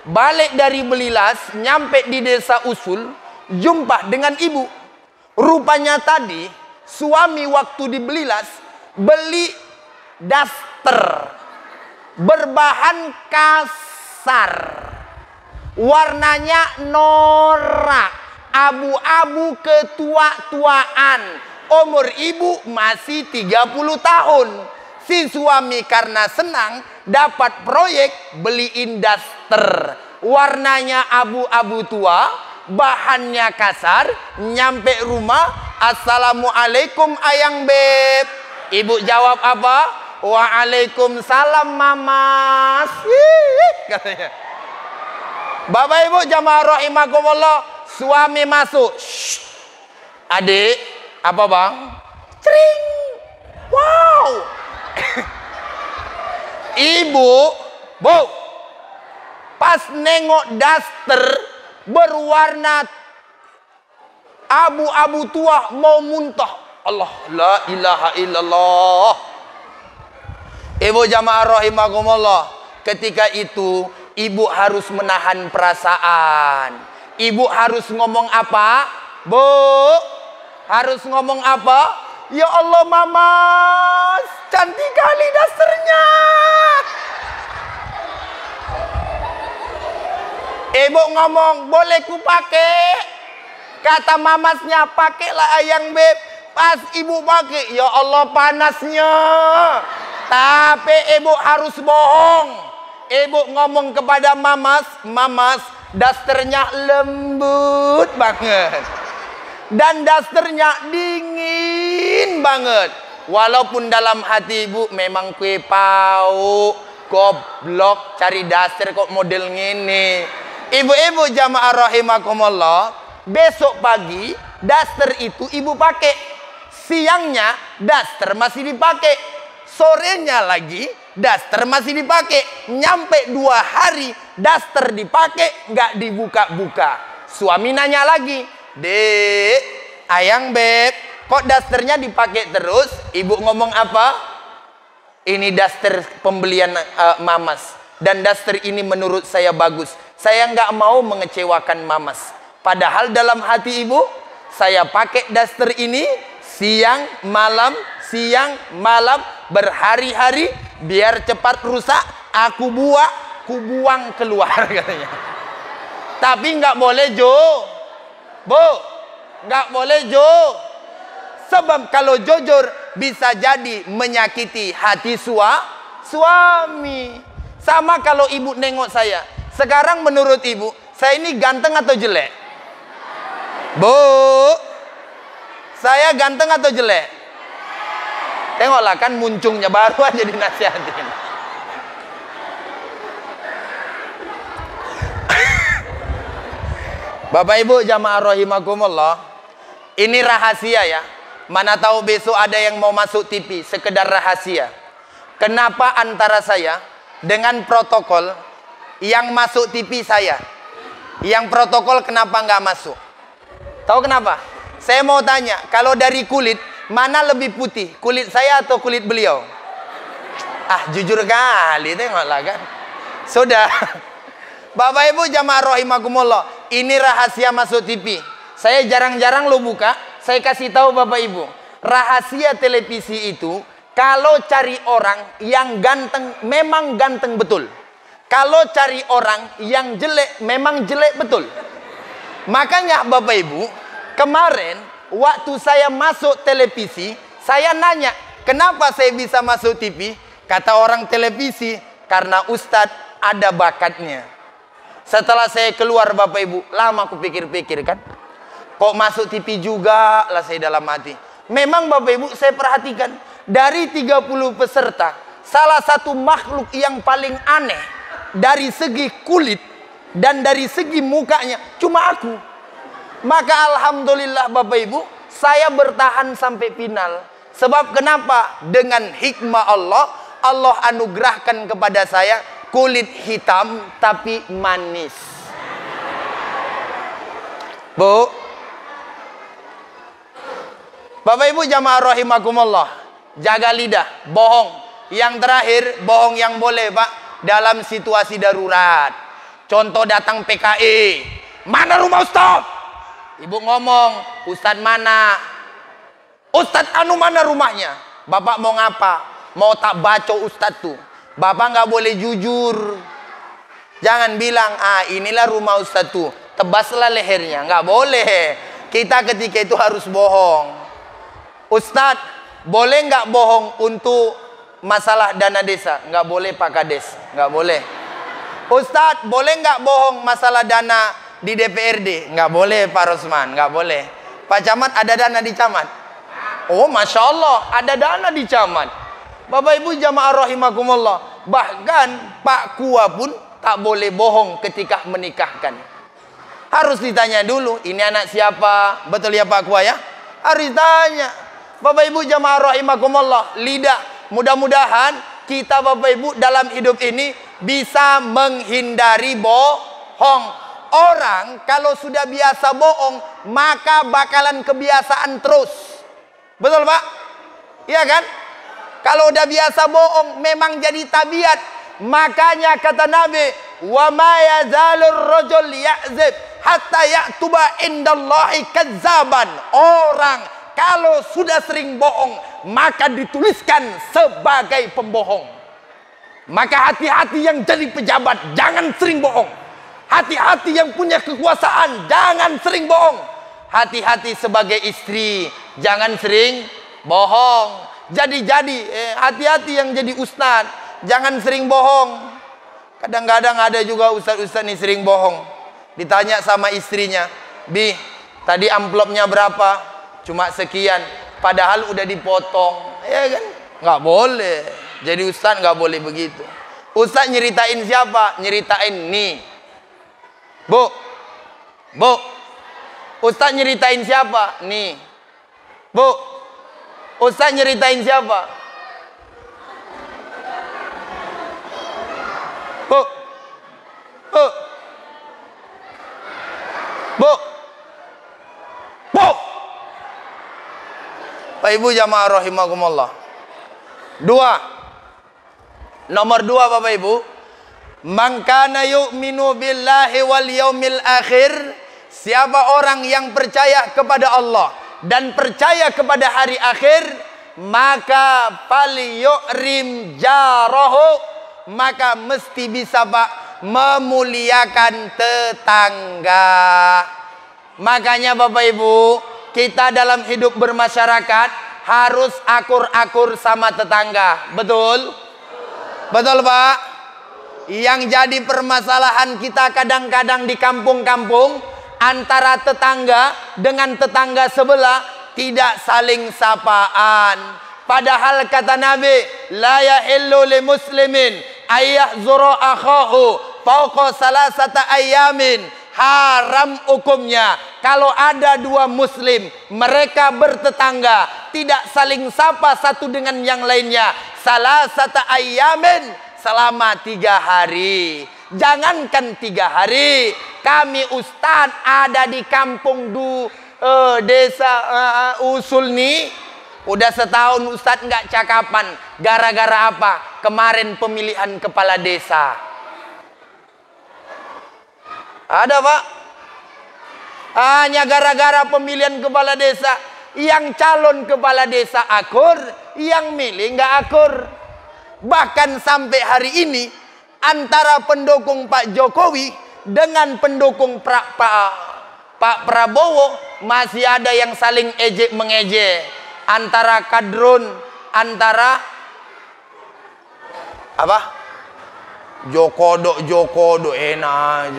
balik dari Belilas, nyampe di desa Usul, jumpa dengan ibu. Rupanya tadi suami waktu di Belilas beli daster berbahan kasar, warnanya norak, abu-abu ketua-tuaan. Umur ibu masih 30 tahun. Si suami karena senang dapat proyek beliin daster. Warnanya abu-abu tua, bahannya kasar. Nyampe rumah, assalamualaikum ayang beb. Ibu jawab apa? Waalaikumsalam mamas. Katanya. Bapak Ibu jamaah rahimakumullah, suami masuk. Shh. Adik, apa bang? Cering. Wow. Ibu, Bu, pas nengok daster berwarna abu-abu tua mau muntah. Allah, la ilaha illallah. Ibu jamaah rahimakumullah, ketika itu ibu harus menahan perasaan. Ibu harus ngomong apa? Bu, harus ngomong apa? Ya Allah mamas, cantik kali dasternya. Ibu ngomong, boleh ku pakai? Kata mamasnya, pakailah ayang beb. Pas ibu pakai, ya Allah panasnya. Tapi ibu harus bohong. Ibu ngomong kepada mamas, mamas, dasternya lembut banget. Dan dasternya dingin banget. walaupun dalam hati ibu memang kue pau, goblok, cari daster kok model ngene. Ibu-ibu jamaah rahimakumullah, besok pagi daster itu ibu pakai. Siangnya daster masih dipakai. Sorenya lagi daster masih dipakai. Nyampe 2 hari daster dipakai, nggak dibuka-buka. Suami nanya lagi, "Dek, ayang beb, kok dasternya dipakai terus?" Ibu ngomong apa? "Ini daster pembelian Mamas. Dan daster ini menurut saya bagus. Saya nggak mau mengecewakan Mamas." Padahal dalam hati ibu, saya pakai daster ini siang malam berhari-hari, biar cepat rusak, aku buang keluar katanya. Tapi nggak boleh Jo, Bu, nggak boleh Jo. Sebab kalau jujur bisa jadi menyakiti hati suami. Sama kalau ibu nengok saya. Sekarang menurut ibu, saya ini ganteng atau jelek? Bu, saya ganteng atau jelek? Tengoklah, kan muncungnya baru aja dinasihatin. Bapak Ibu jamaah rahimakumullah, ini rahasia ya. Mana tahu besok ada yang mau masuk TV, sekedar rahasia. Kenapa antara saya dengan protokol yang masuk TV saya, yang protokol kenapa nggak masuk? Tahu kenapa? Saya mau tanya, kalau dari kulit, mana lebih putih? Kulit saya atau kulit beliau? Ah, jujur kali, tengoklah kan. Sudah. Bapak Ibu jamaah rahimakumullah, ini rahasia masuk TV. Saya jarang-jarang lo buka, saya kasih tahu Bapak Ibu. Rahasia televisi itu, kalau cari orang yang ganteng, memang ganteng betul. Kalau cari orang yang jelek, memang jelek betul. Makanya Bapak Ibu, kemarin waktu saya masuk televisi, saya nanya, kenapa saya bisa masuk TV? Kata orang televisi, karena Ustadz ada bakatnya. Setelah saya keluar Bapak Ibu, lama aku pikir-pikir kan, kok masuk TV juga lah saya dalam hati. Memang Bapak Ibu saya perhatikan, dari 30 peserta, salah satu makhluk yang paling aneh dari segi kulit dan dari segi mukanya cuma aku. Maka alhamdulillah Bapak Ibu, saya bertahan sampai final. Sebab kenapa? Dengan hikmah Allah, Allah anugerahkan kepada saya kulit hitam tapi manis. Bu, Bapak Ibu jamaah rahimakumullah, jaga lidah, bohong. Yang terakhir, bohong yang boleh Pak, dalam situasi darurat. Contoh datang PKI, mana rumah Ustaz? Ibu ngomong, Ustaz mana? Ustaz anu mana rumahnya? Bapak mau ngapa? Mau tak baca Ustaz tuh. Bapak nggak boleh jujur. Jangan bilang, ah inilah rumah Ustaz tuh, tebaslah lehernya. Nggak boleh. Kita ketika itu harus bohong. Ustaz, boleh nggak bohong untuk masalah dana desa? Nggak boleh Pak Kades, nggak boleh. Ustaz, boleh nggak bohong masalah dana di DPRD? Nggak boleh Pak Rosman, nggak boleh. Pak Camat, ada dana di Camat? Oh Masya Allah, ada dana di Camat. Bapak Ibu jamaah rahimakumullah, bahkan Pak Kua pun tak boleh bohong ketika menikahkan. Harus ditanya dulu, ini anak siapa? Betul ya Pak Kua ya? Harus ditanya. Bapak Ibu jamaah rahimakumullah, lidah. Mudah-mudahan kita Bapak Ibu dalam hidup ini bisa menghindari bohong. Orang kalau sudah biasa bohong, maka bakalan kebiasaan terus. Betul Pak? Iya kan? Kalau udah biasa bohong, memang jadi tabiat. Makanya kata Nabi, wa ma yazalur rajul ya'zib hatta ya'tuba indallahi kazzaban. Orang kalau sudah sering bohong, maka dituliskan sebagai pembohong. Maka hati-hati yang jadi pejabat, jangan sering bohong. Hati-hati yang punya kekuasaan, jangan sering bohong. Hati-hati sebagai istri, jangan sering bohong. Jadi hati-hati yang jadi ustaz, jangan sering bohong. Kadang-kadang ada juga ustaz-ustaz nih sering bohong. Ditanya sama istrinya, Bi, tadi amplopnya berapa? Cuma sekian, padahal udah dipotong. Ya kan? Nggak boleh. Jadi ustaz nggak boleh begitu. Ustaz nyeritain siapa? Nyeritain nih. Bu. Bu. Ustaz nyeritain siapa? Nih. Bu. Ustaz nyeritain siapa? Bu. Bu. Bu. Bu. Pak Ibu jamaah rahimakumullah. Nomor 2 Bapak Ibu. Man kana yu'minu billahi wal yaumil akhir. Siapa orang yang percaya kepada Allah dan percaya kepada hari akhir, maka falyukrim jarahu, maka mesti bisa Pak memuliakan tetangga. Makanya Bapak Ibu, kita dalam hidup bermasyarakat harus akur-akur sama tetangga. Betul? Betul Pak? Yang jadi permasalahan kita kadang-kadang di kampung-kampung, antara tetangga dengan tetangga sebelah tidak saling sapaan. Padahal kata Nabi, la yahillu li muslimin ayyahzura akhahu fawqa salasata ayyamin. Haram hukumnya kalau ada 2 muslim, mereka bertetangga, tidak saling sapa satu dengan yang lainnya, salasata ayyamin, selama 3 hari. Jangankan 3 hari, kami ustaz ada di kampung desa usul nih, udah setahun ustaz nggak cakapan. Gara-gara apa? Kemarin pemilihan kepala desa. Ada Pak? Hanya gara-gara pemilihan kepala desa, yang calon kepala desa akur, yang milih nggak akur. Bahkan sampai hari ini antara pendukung Pak Jokowi dengan pendukung Pak Prabowo masih ada yang saling ejek mengejek. Antara kadrun, antara apa? Jokodo enak.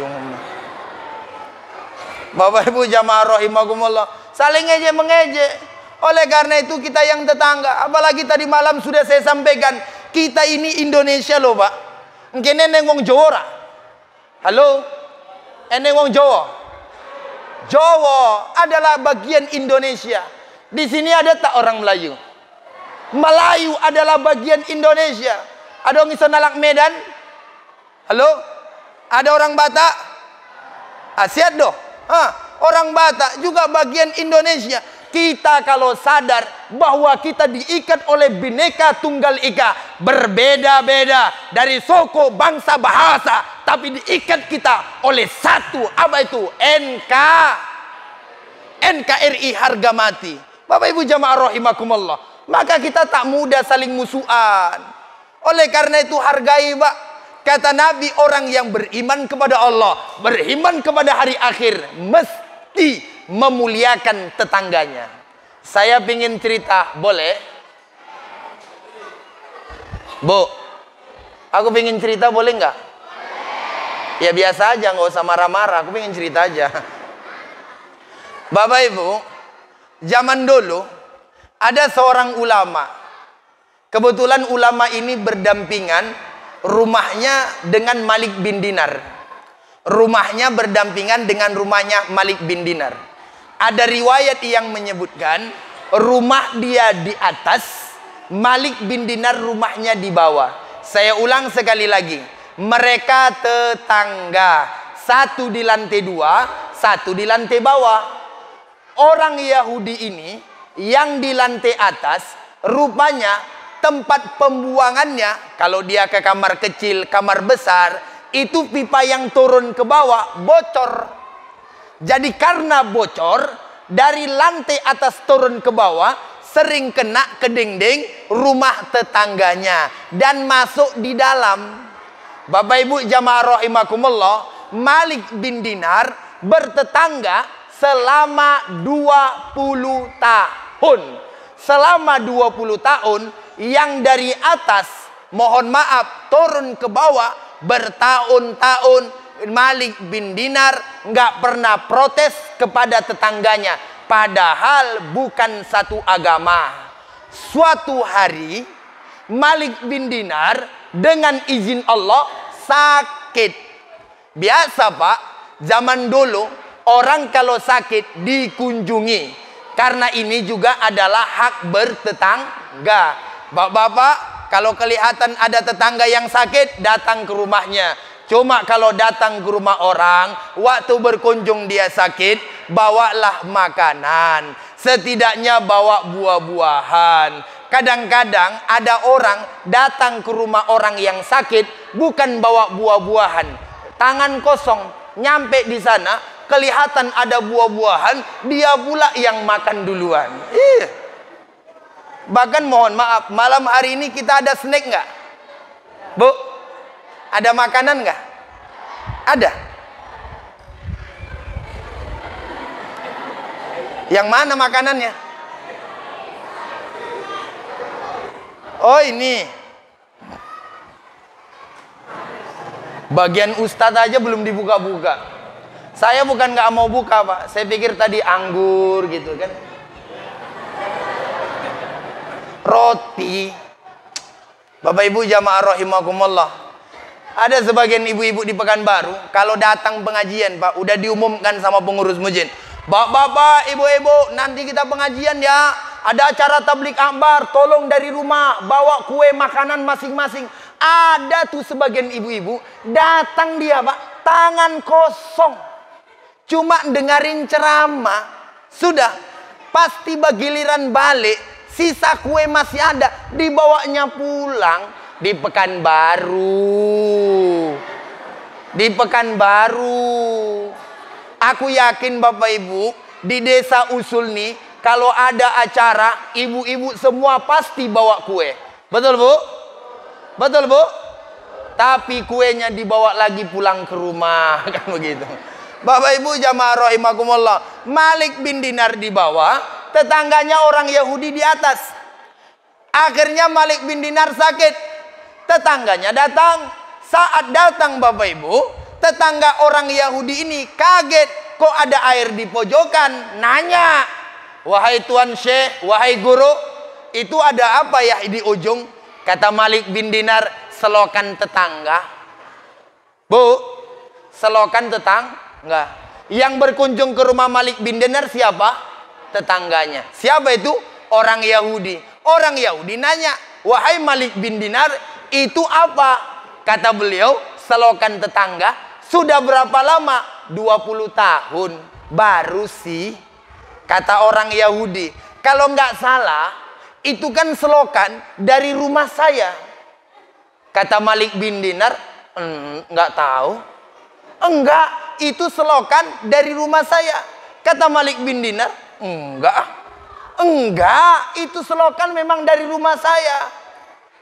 Bapak Ibu jamaah rahimakumullah, saling ejek mengejek. Oleh karena itu kita yang tetangga, apalagi tadi malam sudah saya sampaikan, kita ini Indonesia loh Pak. Kene neng wong Jawa. Halo? Eneng wong Jawa. Jawa adalah bagian Indonesia. Di sini ada tak orang Melayu? Melayu adalah bagian Indonesia. Ada orang Isanalak Medan? Halo? Ada orang Batak? Asyad doh. Orang Batak juga bagian Indonesia. Kita kalau sadar bahwa kita diikat oleh Bhinneka Tunggal Ika, berbeda-beda dari suku, bangsa, bahasa, tapi diikat kita oleh satu, apa itu? NKRI harga mati. Bapak Ibu jamaah rahimakumullah, maka kita tak mudah saling musuhan. Oleh karena itu hargai Pak. Kata Nabi, orang yang beriman kepada Allah, beriman kepada hari akhir, mesti memuliakan tetangganya. Saya ingin cerita, boleh? Bu, aku ingin cerita, boleh nggak? Ya biasa aja, nggak usah marah-marah. Aku ingin cerita aja. Bapak Ibu, zaman dulu ada seorang ulama. Kebetulan ulama ini berdampingan, rumahnya dengan Malik bin Dinar. Rumahnya berdampingan dengan rumahnya Malik bin Dinar. Ada riwayat yang menyebutkan rumah dia di atas, Malik bin Dinar rumahnya di bawah. Saya ulang sekali lagi, mereka tetangga, satu di lantai 2, satu di lantai bawah. Orang Yahudi ini yang di lantai atas, rupanya tempat pembuangannya, kalau dia ke kamar kecil, kamar besar, itu pipa yang turun ke bawah bocor. Jadi karena bocor, dari lantai atas turun ke bawah, sering kena ke dinding rumah tetangganya dan masuk di dalam. Bapak Ibu jamaah rahimakumullah, Malik bin Dinar bertetangga selama 20 tahun. Selama 20 tahun, yang dari atas, mohon maaf, turun ke bawah bertahun-tahun, Malik bin Dinar nggak pernah protes kepada tetangganya. Padahal bukan satu agama. suatu hari Malik bin Dinar dengan izin Allah sakit. Biasa Pak, zaman dulu orang kalau sakit dikunjungi. Karena ini juga adalah hak bertetangga. Bapak-bapak, kalau kelihatan ada tetangga yang sakit, datang ke rumahnya. Cuma kalau datang ke rumah orang, waktu berkunjung dia sakit, bawalah makanan. Setidaknya bawa buah-buahan. Kadang-kadang ada orang datang ke rumah orang yang sakit, bukan bawa buah-buahan. Tangan kosong, nyampe di sana, kelihatan ada buah-buahan, dia pula yang makan duluan. Bahkan mohon maaf, malam hari ini kita ada snack nggak? Bu, ada makanan nggak? Ada. Yang mana makanannya? Oh ini. Bagian ustadz aja belum dibuka-buka. Saya bukan nggak mau buka Pak. Saya pikir tadi anggur gitu kan. Roti. Bapak Ibu jamaah rahimakumullah. Ada sebagian ibu-ibu di Pekanbaru, kalau datang pengajian Pak, udah diumumkan sama pengurus masjid. Bapak-bapak, ibu-ibu, nanti kita pengajian ya. Ada acara tablik akbar, tolong dari rumah bawa kue makanan masing-masing. Ada tuh sebagian ibu-ibu, datang dia Pak, tangan kosong. Cuma dengerin ceramah, sudah pasti giliran balik, sisa kue masih ada, dibawanya pulang di Pekanbaru. Di Pekanbaru. Aku yakin Bapak Ibu, di desa usul nih, kalau ada acara, ibu-ibu semua pasti bawa kue. Betul Bu? Betul Bu? Tapi kuenya dibawa lagi pulang ke rumah, kan begitu. Bapak Ibu jamaah rahimakumullah, Malik bin Dinar di bawah, tetangganya orang Yahudi di atas. Akhirnya Malik bin Dinar sakit. Tetangganya datang. Saat datang Bapak Ibu, tetangga orang Yahudi ini kaget. Kok ada air di pojokan? Nanya, wahai Tuan Syekh, wahai guru, itu ada apa ya di ujung? Kata Malik bin Dinar, selokan tetangga. Bu, selokan tetangga. Enggak. Yang berkunjung ke rumah Malik bin Dinar siapa? Tetangganya. Siapa itu? Orang Yahudi. Orang Yahudi nanya, wahai Malik bin Dinar, itu apa? Kata beliau, selokan tetangga. Sudah berapa lama? 20 tahun. Baru sih. Kata orang Yahudi, kalau nggak salah, itu kan selokan dari rumah saya. Kata Malik bin Dinar, nggak tahu. Enggak, itu selokan dari rumah saya. Kata Malik bin Dinar, enggak, itu selokan memang dari rumah saya.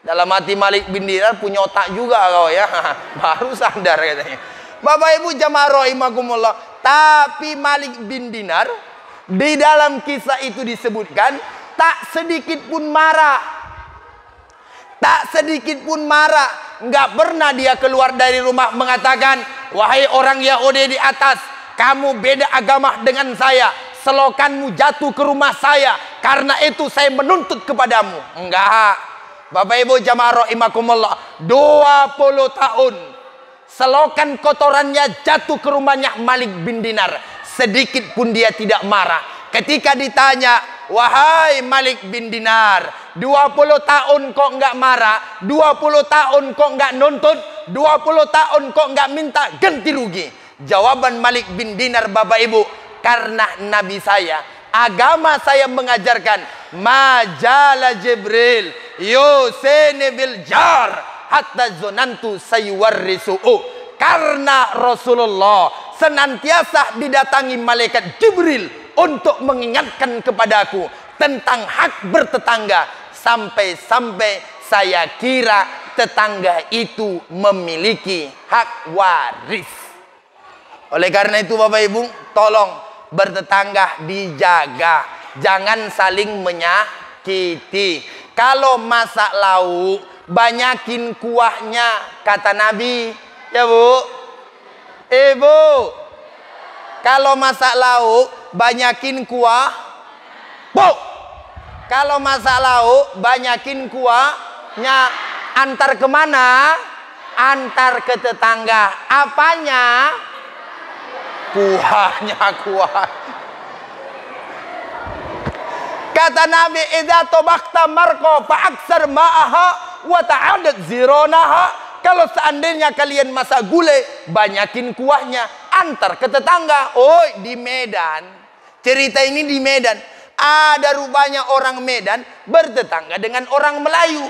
Dalam hati Malik bin Dinar punya otak juga kau ya. Baru sadar katanya. Bapak Ibu jamaah rahimakumullah. Tapi Malik bin Dinar, di dalam kisah itu disebutkan, tak sedikit pun marah. Tak sedikit pun marah. Nggak pernah dia keluar dari rumah mengatakan, wahai orang Yahudi di atas, kamu beda agama dengan saya, selokanmu jatuh ke rumah saya, karena itu saya menuntut kepadamu. Enggak. Bapak Ibu jamaah rahimakumullah, 20 tahun selokan kotorannya jatuh ke rumahnya Malik bin Dinar. Sedikit pun dia tidak marah. Ketika ditanya, wahai Malik bin Dinar, 20 tahun kok nggak marah, 20 tahun kok nggak nuntut, 20 tahun kok nggak minta ganti rugi? Jawaban Malik bin Dinar Bapak Ibu, karena Nabi saya, agama saya mengajarkan, majala Jibril yusini bil jar hatta zonantu sayuwarrisu'u. Karena Rasulullah senantiasa didatangi malaikat Jibril untuk mengingatkan kepadaku tentang hak bertetangga, sampai-sampai saya kira tetangga itu memiliki hak waris. Oleh karena itu Bapak Ibu, tolong bertetangga dijaga, jangan saling menyakiti. Kalau masak lauk, banyakin kuahnya, kata Nabi. Ya Bu? Ibu, kalau masak lauk, banyakin kuah. Bu, Kalau masak lauk, banyakin kuahnya. Antar kemana? Antar ke tetangga. Apanya? Kuahnya, kuah. Kata Nabi, idza tabaqta marqa fa'aksar ma'aha wa ta'adat zironaha. Kalau seandainya kalian masak gulai, banyakin kuahnya, antar ke tetangga. Oh, di Medan. Cerita ini di Medan. Ada rupanya orang Medan bertetangga dengan orang Melayu.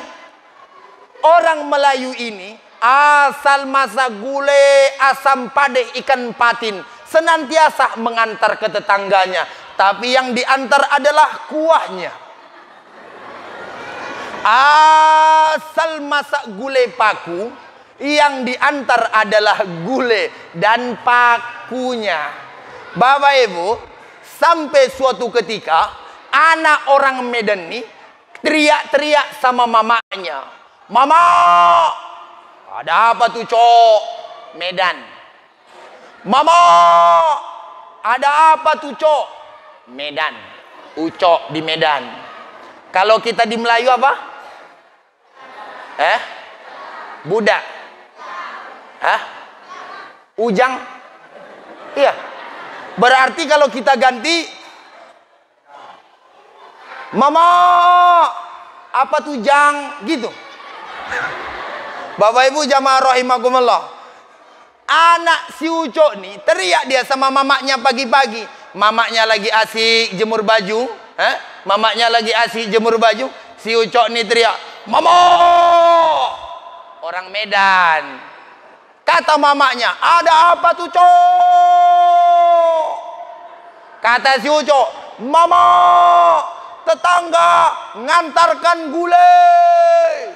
Orang Melayu ini asal masak gulai, asam padeh, ikan patin, senantiasa mengantar ke tetangganya. Tapi yang diantar adalah kuahnya. Asal masak gulai paku, yang diantar adalah gulai dan pakunya. Bapak Ibu, sampai suatu ketika anak orang Medan ini teriak-teriak sama mamanya. Mama, ada apa tuh, Cok? Medan. Mama, ada apa tuh, Cok? Medan. Ucok di Medan. Kalau kita di Melayu apa? Budak. Ujang. Iya. Berarti kalau kita ganti, Mama, apa tuh jang? Gitu. Bapak Ibu jamaah rahimakumullah. Anak si Ucok nih teriak dia sama mamaknya pagi-pagi. Mamaknya lagi asik jemur baju. Mamaknya lagi asik jemur baju. Si Ucok nih teriak, Mama! Orang Medan. Kata mamaknya, ada apa tuh, Cok? Kata si Ucok, Mama, tetangga ngantarkan gulai.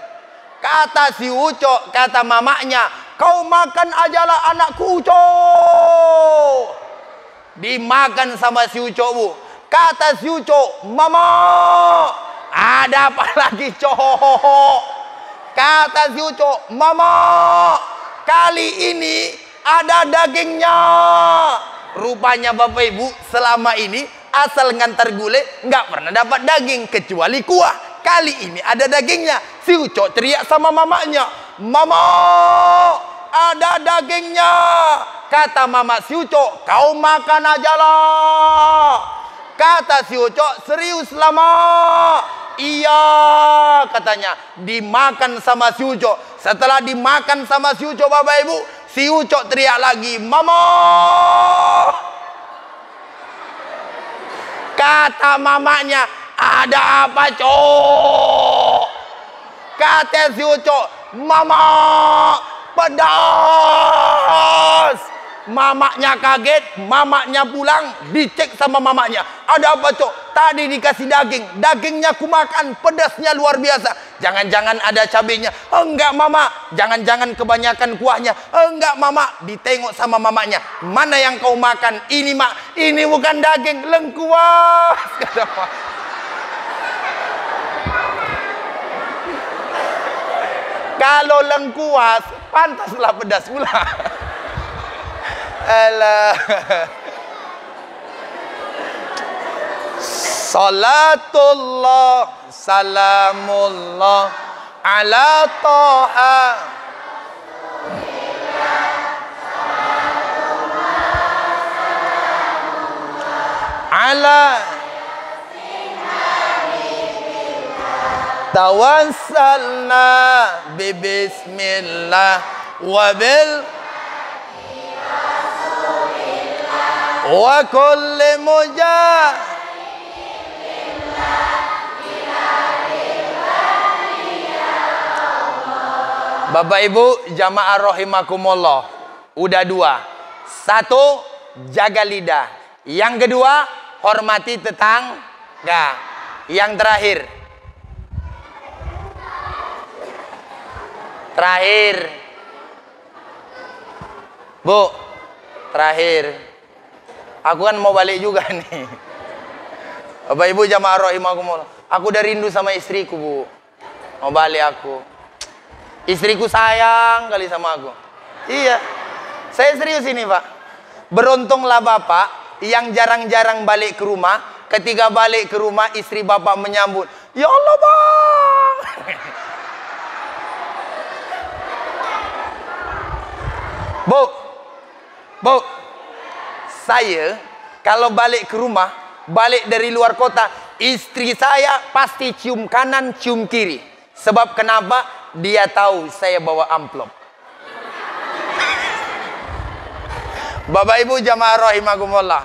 Kata si Ucok, kata mamaknya, kau makan ajalah anakku, Ucok. Dimakan sama si Ucok, Bu. Kata si Ucok, Mama, ada apa lagi, Cok? Kata si Ucok, Mama, kali ini ada dagingnya. Rupanya Bapak Ibu selama ini asal ngantar gulai nggak pernah dapat daging kecuali kuah. Kali ini ada dagingnya. Si Ucok teriak sama mamanya, Mama, ada dagingnya. Kata mama si Ucok, kau makan aja lah. Kata si Ucok, serius lama. Iya, katanya. Dimakan sama si Ucok. Setelah dimakan sama si Ucok, Bapak Ibu, si Ucok teriak lagi, Mama. Kata mamanya, ada apa, Cok? Kata si Ucok, Mama, pedas. Mamaknya kaget, mamaknya pulang, dicek sama mamaknya. Ada apa, Cok? Tadi dikasih daging, dagingnya ku makan, pedasnya luar biasa. Jangan-jangan ada cabenya. Enggak, Mama. Jangan-jangan kebanyakan kuahnya. Enggak, Mama. Ditengok sama mamanya. Mana yang kau makan? Ini, Mak. Ini bukan daging, lengkuas. Kata Mak. Kalau lengkuas, pantaslah pedas pula. Alah. Salatullah, salamullah ala Taha. Ala tawassalna bi bismillah wa bil wa kulli mujah. Bapak Ibu jamaah rahimakumullah, udah dua. Satu, jaga lidah. Yang kedua, hormati tetangga. Yang terakhir, Bu, terakhir. Aku kan mau balik juga nih. Bapak Ibu jamaah rahimakumullah, aku udah rindu sama istriku, Bu. Mau balik aku. Istriku sayang kali sama aku. Iya, saya serius ini, Pak. Beruntunglah Bapak yang jarang-jarang balik ke rumah, Ketika balik ke rumah, istri bapak menyambut, "Ya Allah bang." Bu, saya kalau balik ke rumah, balik dari luar kota, istri saya pasti cium kanan, cium kiri. Sebab kenapa? Dia tahu saya bawa amplop. Bapak Ibu jamaah rahimakumullah.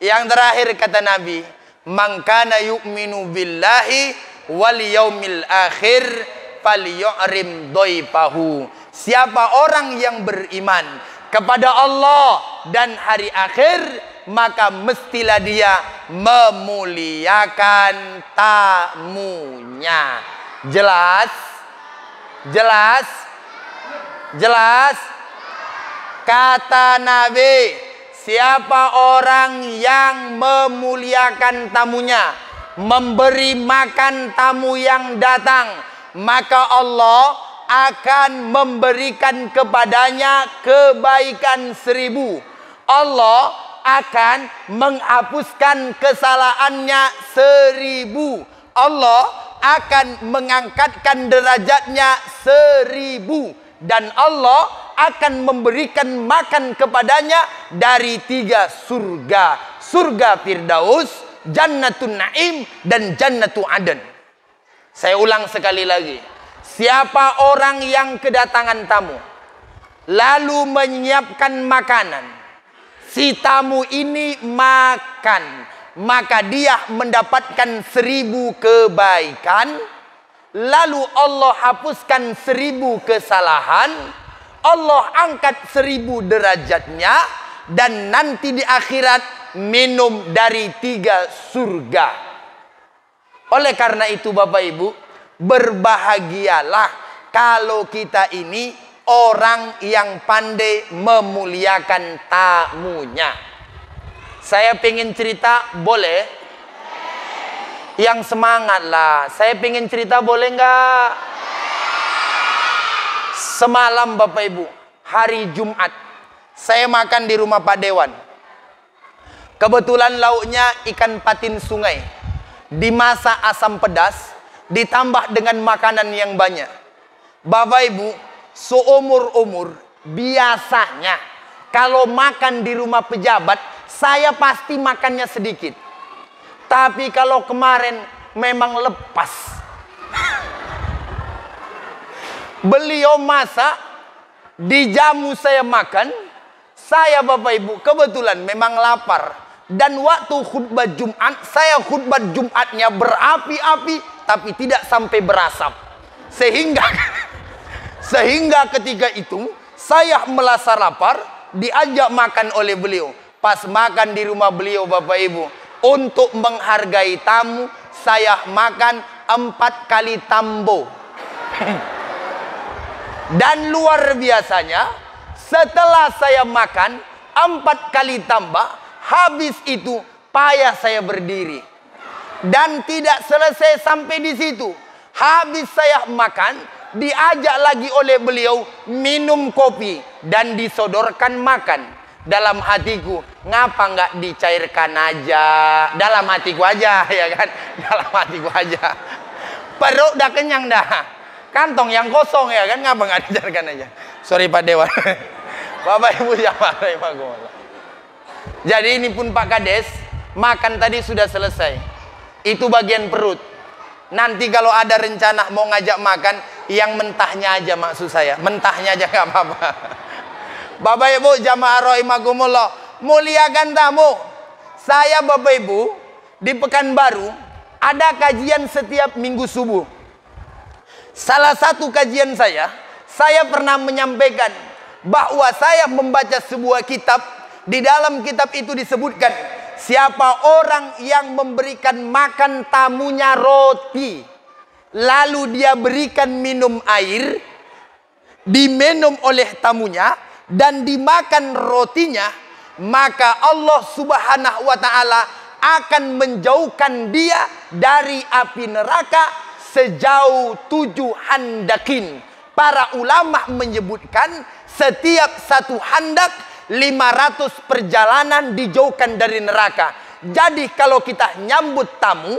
Yang terakhir kata Nabi, "Man kana yu'minu billahi wal yaumil akhir falyu'rim dhaifahu." Siapa orang yang beriman kepada Allah dan hari akhir, maka mestilah dia memuliakan tamunya. Jelas? Jelas? Jelas? Kata Nabi, siapa orang yang memuliakan tamunya, memberi makan tamu yang datang, maka Allah akan memberikan kepadanya kebaikan 1000. Allah akan menghapuskan kesalahannya 1000. Allah akan mengangkatkan derajatnya 1000. Dan Allah akan memberikan makan kepadanya dari 3 surga. Surga Firdaus, Jannatun Naim, dan Jannatu Aden. Saya ulang sekali lagi. Siapa orang yang kedatangan tamu, lalu menyiapkan makanan, si tamu ini makan, maka dia mendapatkan 1000 kebaikan. Lalu Allah hapuskan 1000 kesalahan, Allah angkat 1000 derajatnya, dan nanti di akhirat minum dari 3 surga. Oleh karena itu Bapak Ibu, berbahagialah kalau kita ini orang yang pandai memuliakan tamunya. Saya pengen cerita, boleh? Yang semangat lah. Saya pengen cerita, boleh nggak? Semalam Bapak Ibu, hari Jumat, saya makan di rumah Pak Dewan. Kebetulan lauknya ikan patin sungai, dimasak asam pedas, ditambah dengan makanan yang banyak. Bapak Ibu, seumur-umur biasanya kalau makan di rumah pejabat, saya pasti makannya sedikit. Tapi kalau kemarin memang lepas. Beliau masak, dijamu saya makan. Saya Bapak Ibu kebetulan memang lapar. Dan waktu khutbah Jumat, saya khutbah Jumatnya berapi-api, tapi tidak sampai berasap. Sehingga ketika itu saya merasa lapar, diajak makan oleh beliau. Pas makan di rumah beliau Bapak Ibu, untuk menghargai tamu, saya makan 4 kali tambo. Dan luar biasanya, setelah saya makan 4 kali tambah, habis itu payah saya berdiri. Dan tidak selesai sampai di situ. Habis saya makan, diajak lagi oleh beliau minum kopi dan disodorkan makan. Dalam hatiku, ngapa nggak dicairkan aja? Dalam hatiku aja, ya kan? Dalam hatiku aja. Perut udah kenyang dah. Kantong yang kosong, ya kan? Ngapa nggak dicairkan aja? Sorry Pak Dewan. Bapak Ibu jamaah rahimakumullah. Jadi ini pun Pak Kades, makan tadi sudah selesai. Itu bagian perut. Nanti kalau ada rencana mau ngajak makan, yang mentahnya aja maksud saya. Mentahnya aja nggak apa-apa. Bapak Ibu jamaah rahimakumullah, muliakan tamu. Saya Bapak Ibu di Pekanbaru ada kajian setiap minggu subuh. Salah satu kajian saya pernah menyampaikan bahwa saya membaca sebuah kitab. Di dalam kitab itu disebutkan, siapa orang yang memberikan makan tamunya roti, lalu dia berikan minum air, diminum oleh tamunya, dan dimakan rotinya, maka Allah Subhanahu wa ta'ala akan menjauhkan dia dari api neraka sejauh 7 handakin. Para ulama menyebutkan setiap 1 handak 500 perjalanan dijauhkan dari neraka. Jadi kalau kita nyambut tamu,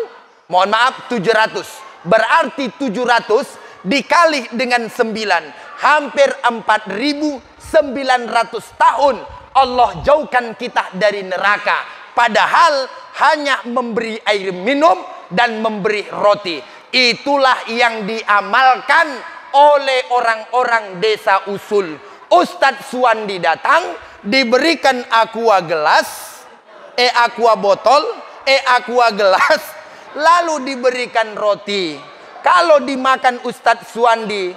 mohon maaf 700. Berarti 700 dikali dengan 9. Hampir 4.900 tahun Allah jauhkan kita dari neraka. Padahal hanya memberi air minum dan memberi roti. Itulah yang diamalkan oleh orang-orang desa usul. Ustadz Suwandi datang, diberikan aqua gelas, aqua botol, aqua gelas, lalu diberikan roti. Kalau dimakan Ustadz Suwandi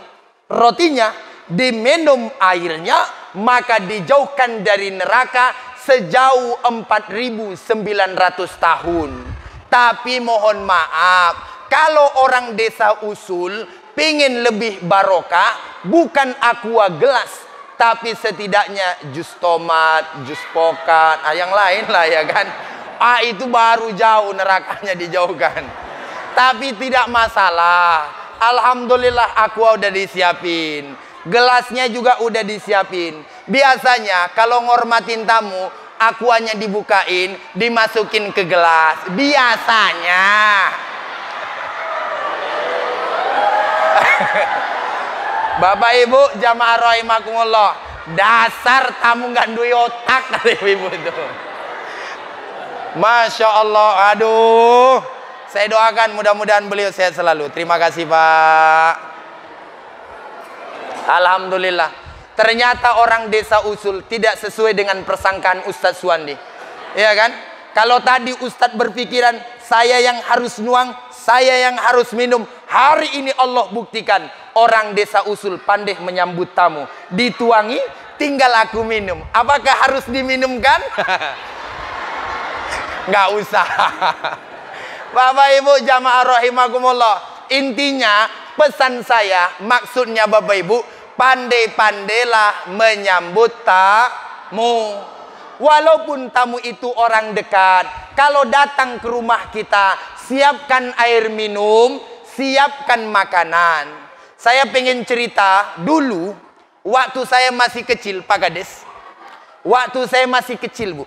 rotinya, diminum airnya, maka dijauhkan dari neraka sejauh 4.900 tahun. Tapi mohon maaf, kalau orang desa usul pingin lebih barokah, bukan aqua gelas, tapi setidaknya jus tomat, jus pokat, yang lain lah ya kan. Itu baru jauh nerakanya dijauhkan. Tapi tidak masalah. Alhamdulillah aqua udah disiapin. Gelasnya juga udah disiapin. Biasanya kalau ngormatin tamu, aquanya dibukain, dimasukin ke gelas. Biasanya. Bapak Ibu jamaah rahimakumullah, dasar tamu nggak duwe otak kali ibu itu. Masya Allah, aduh. Saya doakan mudah-mudahan beliau sehat selalu. Terima kasih Pak. Alhamdulillah. Ternyata orang desa usul tidak sesuai dengan persangkaan Ustadz Suwandi. Iya kan? Kalau tadi Ustadz berpikiran saya yang harus nuang, saya yang harus minum. Hari ini Allah buktikan orang desa usul pandai menyambut tamu. Dituangi, tinggal aku minum. Apakah harus diminumkan? Nggak usah. Bapak Ibu jamaah rahimakumullah, intinya pesan saya, maksudnya Bapak Ibu, pandai-pandailah menyambut tamu. Walaupun tamu itu orang dekat, kalau datang ke rumah kita, siapkan air minum, siapkan makanan. Saya pengen cerita dulu, waktu saya masih kecil Pak Kades. Waktu saya masih kecil Bu,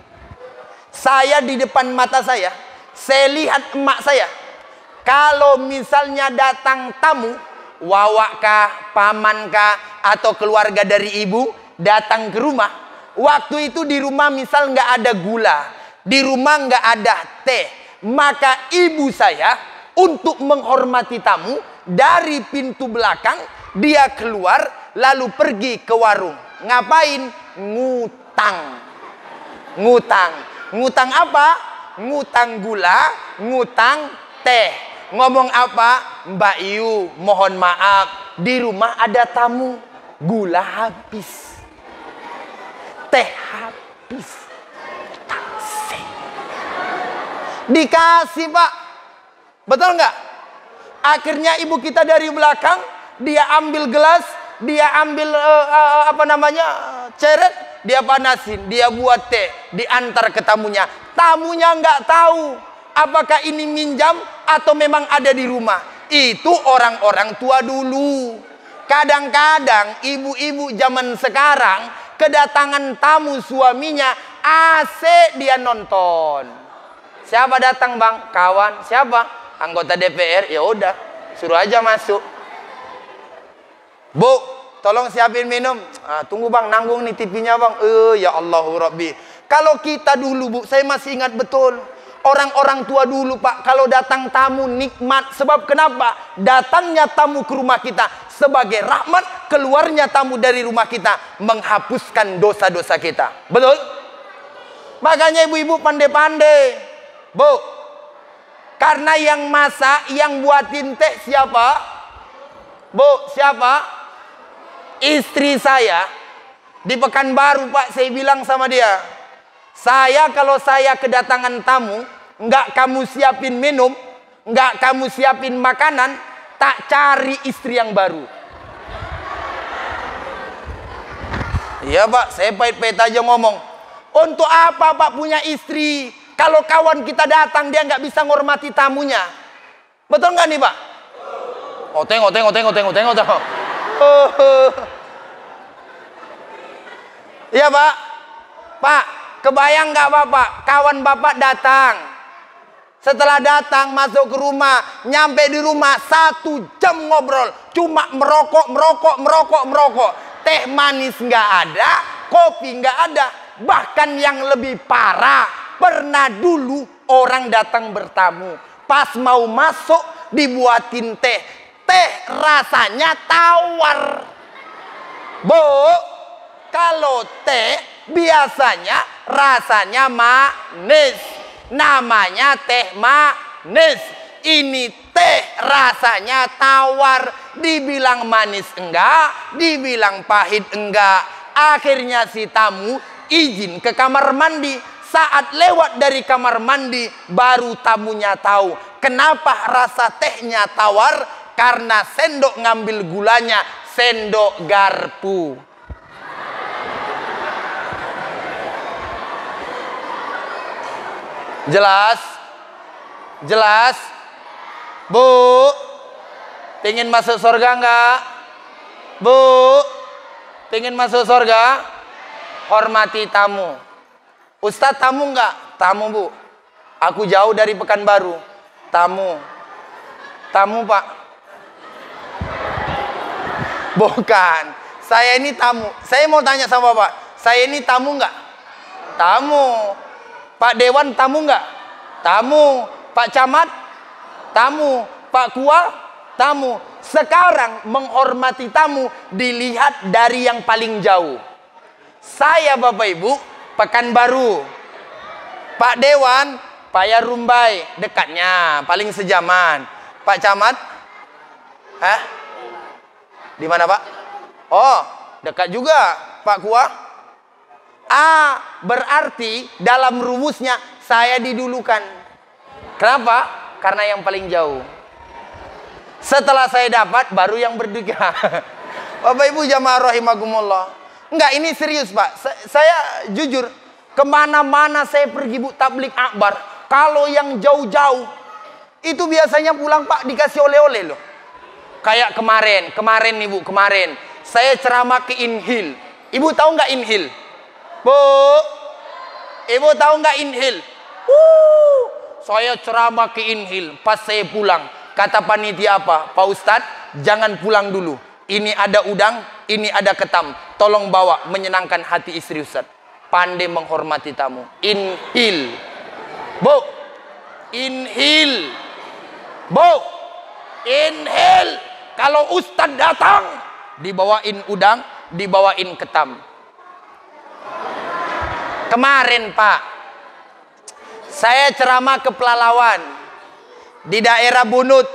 saya di depan mata saya lihat emak saya. Kalau misalnya datang tamu, wawak kah, paman kah, atau keluarga dari ibu datang ke rumah. Waktu itu di rumah misal nggak ada gula, di rumah nggak ada teh, maka ibu saya untuk menghormati tamu dari pintu belakang dia keluar lalu pergi ke warung. Ngapain? Ngutang. Ngutang apa? Ngutang gula, ngutang teh. Ngomong apa? Mbak Iyu, mohon maaf, di rumah ada tamu, gula habis, teh habis, taksi. Dikasih Pak, betul nggak? Akhirnya ibu kita dari belakang, dia ambil gelas, dia ambil ceret, dia panasin, dia buat teh, diantar ke tamunya. Tamunya nggak tahu apakah ini minjam atau memang ada di rumah. Itu orang-orang tua dulu. Kadang-kadang ibu-ibu zaman sekarang kedatangan tamu suaminya AC dia nonton. Siapa datang Bang? Kawan. Siapa? Anggota DPR. Ya udah, suruh aja masuk. Bu, tolong siapin minum. Tunggu Bang, nanggung nih TV-nya Bang. Ya Allahu Rabbi. Kalau kita dulu Bu, saya masih ingat betul. Orang-orang tua dulu Pak, kalau datang tamu nikmat. Sebab kenapa? Datangnya tamu ke rumah kita sebagai rahmat, keluarnya tamu dari rumah kita menghapuskan dosa-dosa kita. Betul? Makanya ibu-ibu pandai-pandai. Bu, karena yang masak, yang buatin teh siapa? Bu, siapa? Istri saya. Di Pekanbaru Pak, saya bilang sama dia, saya kalau saya kedatangan tamu, nggak kamu siapin minum, nggak kamu siapin makanan, tak cari istri yang baru. Iya Pak, saya pahit-pahit aja ngomong. Untuk apa Pak punya istri? Kalau kawan kita datang dia nggak bisa ngormati tamunya. Betul nggak nih Pak? Tengok. Iya Pak. Pak, kebayang nggak Bapak? Kawan Bapak datang. Setelah datang masuk ke rumah, nyampe di rumah 1 jam ngobrol, cuma merokok. Teh manis nggak ada, kopi nggak ada. Bahkan yang lebih parah, pernah dulu orang datang bertamu, pas mau masuk dibuatin teh, rasanya tawar. Bu, kalau teh biasanya rasanya manis, namanya teh manis. Ini teh rasanya tawar, dibilang manis enggak, dibilang pahit enggak. Akhirnya si tamu izin ke kamar mandi. Saat lewat dari kamar mandi, baru tamunya tahu kenapa rasa tehnya tawar. Karena sendok ngambil gulanya sendok garpu. Jelas? Jelas? Bu, pengen masuk surga enggak? Bu, pengen masuk surga? Hormati tamu. Ustadz tamu enggak? Tamu Bu. Aku jauh dari Pekanbaru. Tamu. Tamu Pak. Bukan. Saya ini tamu. Saya mau tanya sama Bapak. Saya ini tamu enggak? Tamu. Pak Dewan tamu enggak? Tamu. Pak Camat? Tamu. Pak Kua? Tamu. Sekarang menghormati tamu dilihat dari yang paling jauh. Saya Bapak Ibu Pekanbaru. Pak Dewan Payarumbai, dekatnya, paling sejaman. Pak Camat? Hah? Di mana Pak? Oh, dekat juga. Pak Kua? Berarti dalam rumusnya saya didulukan. Kenapa? Karena yang paling jauh. Setelah saya dapat, baru yang bertiga. Bapak Ibu jamaah rahimakumullah. Enggak, ini serius Pak. Saya jujur, kemana-mana saya pergi Bu tablik akbar. Kalau yang jauh-jauh, itu biasanya pulang Pak dikasih oleh-oleh loh. Kayak kemarin nih Bu, kemarin. Saya ceramah ke Inhil. Ibu tahu nggak Inhil? Bu, Ibu tahu nggak Inhil? Saya ceramah ke Inhil. Pas saya pulang, kata panitia apa? Pak Ustadz, jangan pulang dulu. Ini ada udang, ini ada ketam. Tolong bawa, menyenangkan hati istri Ustadz. Pandai menghormati tamu. Inhil. Bu, Inhil. Bu, Inhil. Kalau Ustadz datang, dibawain udang, dibawain ketam. Kemarin Pak, saya ceramah ke Pelalawan di daerah Bunut.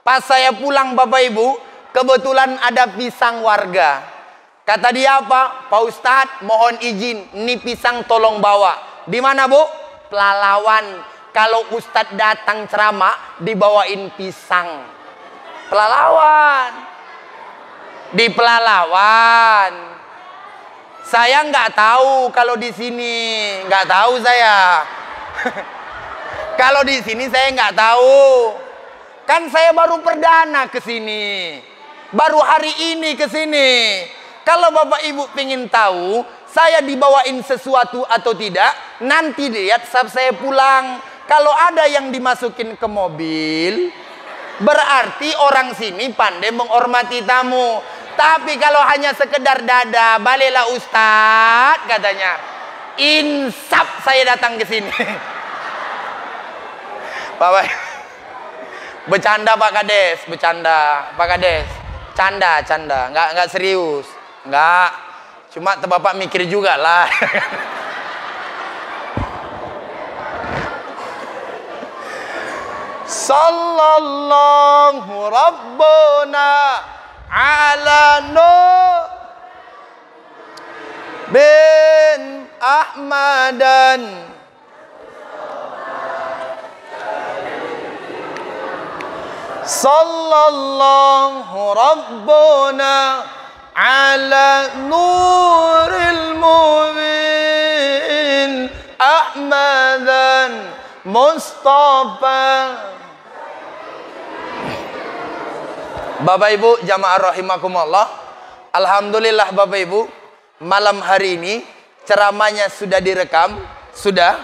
Pas saya pulang Bapak Ibu, kebetulan ada pisang warga. Kata dia apa? Pak Ustadz mohon izin, ini pisang tolong bawa. Di mana Bu? Pelalawan. Kalau Ustadz datang ceramah, dibawain pisang. Pelalawan. Di Pelalawan. Saya nggak tahu kalau di sini, nggak tahu saya. Kalau di sini saya nggak tahu. Kan saya baru perdana ke sini, baru hari ini ke sini. Kalau Bapak Ibu pengen tahu saya dibawain sesuatu atau tidak, nanti lihat saat saya pulang. Kalau ada yang dimasukin ke mobil, berarti orang sini pandai menghormati tamu. Tapi kalau hanya sekedar dada, baliklah Ustadz katanya, insaf saya datang ke sini. Bapak, bercanda Pak Kades, bercanda Pak Kades, canda, nggak serius, nggak, cuma Bapak mikir juga lah. Sallallahu Rabbuna ala Nuh bin Ahmadan Sallallahu Rabbuna ala Nuril Mubin Ahmadan Mustafa. Bapak Ibu jamaah rahimakumullah, alhamdulillah Bapak Ibu, malam hari ini ceramahnya sudah direkam, sudah,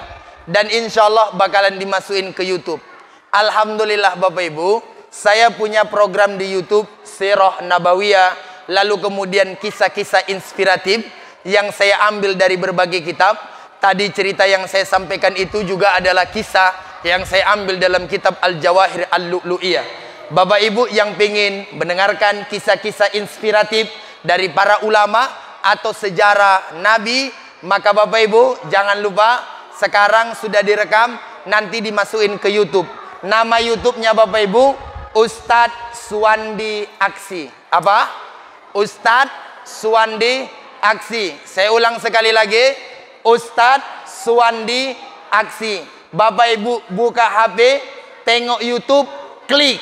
dan insya Allah bakalan dimasukin ke YouTube. Alhamdulillah Bapak Ibu, saya punya program di YouTube Sirah Nabawiyah, lalu kemudian kisah-kisah inspiratif yang saya ambil dari berbagai kitab. Tadi cerita yang saya sampaikan itu juga adalah kisah yang saya ambil dalam kitab Al-Jawahir Al-Lu'lu'iyah. Bapak Ibu yang ingin mendengarkan kisah-kisah inspiratif dari para ulama atau sejarah Nabi, maka Bapak Ibu jangan lupa sekarang sudah direkam, nanti dimasukin ke YouTube. Nama YouTube-nya Bapak Ibu Ustadz Suwandi Aksi. Apa? Ustadz Suwandi Aksi. Saya ulang sekali lagi, Ustadz Suwandi Aksi. Bapak Ibu buka HP, tengok YouTube, klik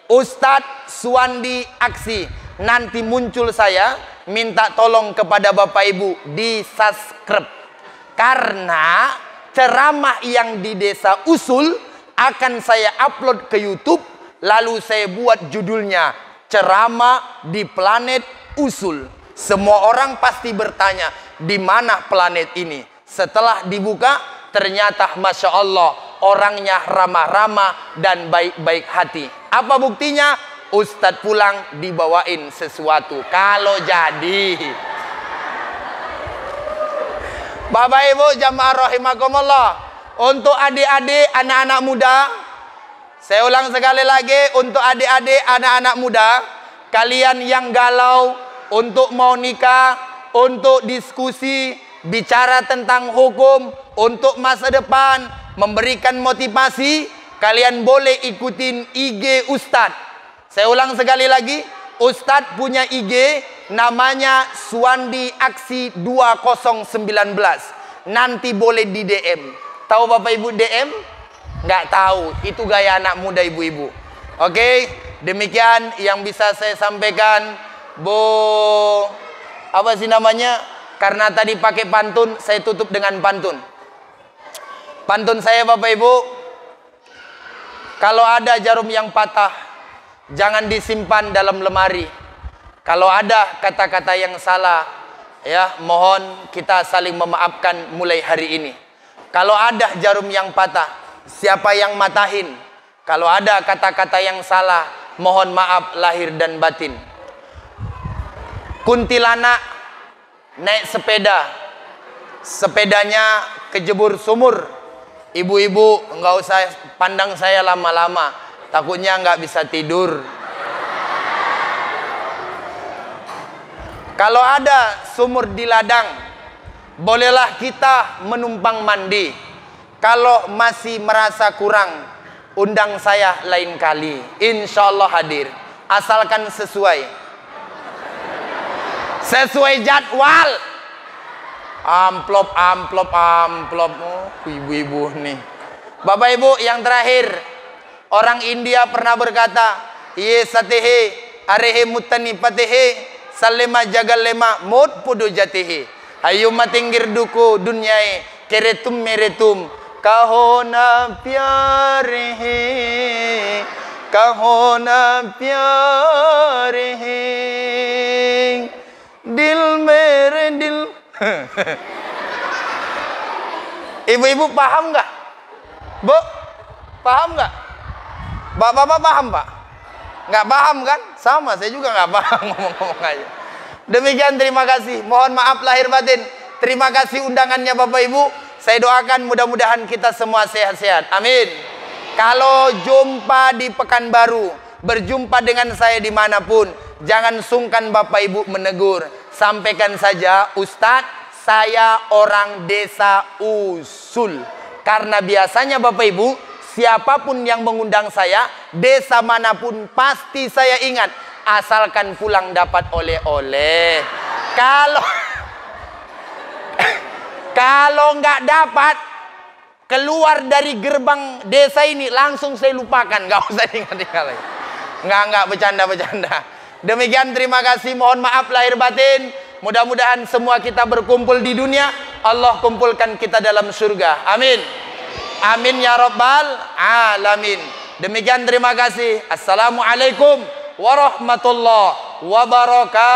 Ustadz Suwandi Aksi. Nanti muncul saya, minta tolong kepada Bapak Ibu di subscribe. Karena ceramah yang di Desa Usul akan saya upload ke YouTube, lalu saya buat judulnya Ceramah di Planet Usul. Semua orang pasti bertanya, di mana planet ini? Setelah dibuka, ternyata Masya Allah, orangnya ramah-ramah dan baik-baik hati. Apa buktinya? Ustadz pulang dibawain sesuatu. Kalau jadi, Bapak Ibu jamaah rahimakumullah, untuk adik-adik, anak-anak muda, saya ulang sekali lagi, untuk adik-adik, anak-anak muda, kalian yang galau untuk mau nikah, untuk diskusi, bicara tentang hukum, untuk masa depan, memberikan motivasi, kalian boleh ikutin IG Ustadz. Saya ulang sekali lagi, Ustadz punya IG, namanya Suwandi Aksi 2019. Nanti boleh di DM. Tahu Bapak Ibu DM? Nggak tahu, itu gaya anak muda ibu-ibu. Oke, demikian yang bisa saya sampaikan. Apa sih namanya? Karena tadi pakai pantun, saya tutup dengan pantun. Pantun saya Bapak Ibu, kalau ada jarum yang patah, jangan disimpan dalam lemari. Kalau ada kata-kata yang salah, ya mohon kita saling memaafkan mulai hari ini. Kalau ada jarum yang patah, siapa yang matahin? Kalau ada kata-kata yang salah, mohon maaf lahir dan batin. Kuntilanak naik sepeda, sepedanya kejebur sumur. Ibu-ibu nggak usah pandang saya lama-lama, takutnya nggak bisa tidur. Kalau ada sumur di ladang, bolehlah kita menumpang mandi. Kalau masih merasa kurang, undang saya lain kali. Insya Allah hadir, asalkan sesuai jadwal. Amplop. Oh, ibu-ibu nih. Bapak Ibu yang terakhir, orang India pernah berkata, ye satehe arehe mutani patehe salema jagalema mot pudu jatehe ayo matinggir duku dunyai keretum meretum kahona pyare he dil mere dil. Ibu-ibu paham nggak? Bu, paham nggak? Bapak-bapak paham Pak? Nggak paham kan? Sama, saya juga nggak paham ngomong-ngomong aja. Demikian, terima kasih. Mohon maaf lahir batin. Terima kasih undangannya Bapak Ibu. Saya doakan mudah-mudahan kita semua sehat-sehat. Amin. Kalau jumpa di Pekanbaru, berjumpa dengan saya dimanapun, jangan sungkan Bapak Ibu menegur. Sampaikan saja, Ustadz, saya orang Desa Usul. Karena biasanya Bapak Ibu, siapapun yang mengundang saya, desa manapun pasti saya ingat, asalkan pulang dapat oleh-oleh. Kalau nggak dapat, keluar dari gerbang desa ini langsung saya lupakan, nggak usah ingat-ingat lagi. Nggak bercanda. Demikian, terima kasih, mohon maaf lahir batin. Mudah-mudahan semua kita berkumpul di dunia, Allah kumpulkan kita dalam surga. Amin. Amin ya rabbal alamin. Demikian, terima kasih. Assalamualaikum warahmatullahi wabarakatuh.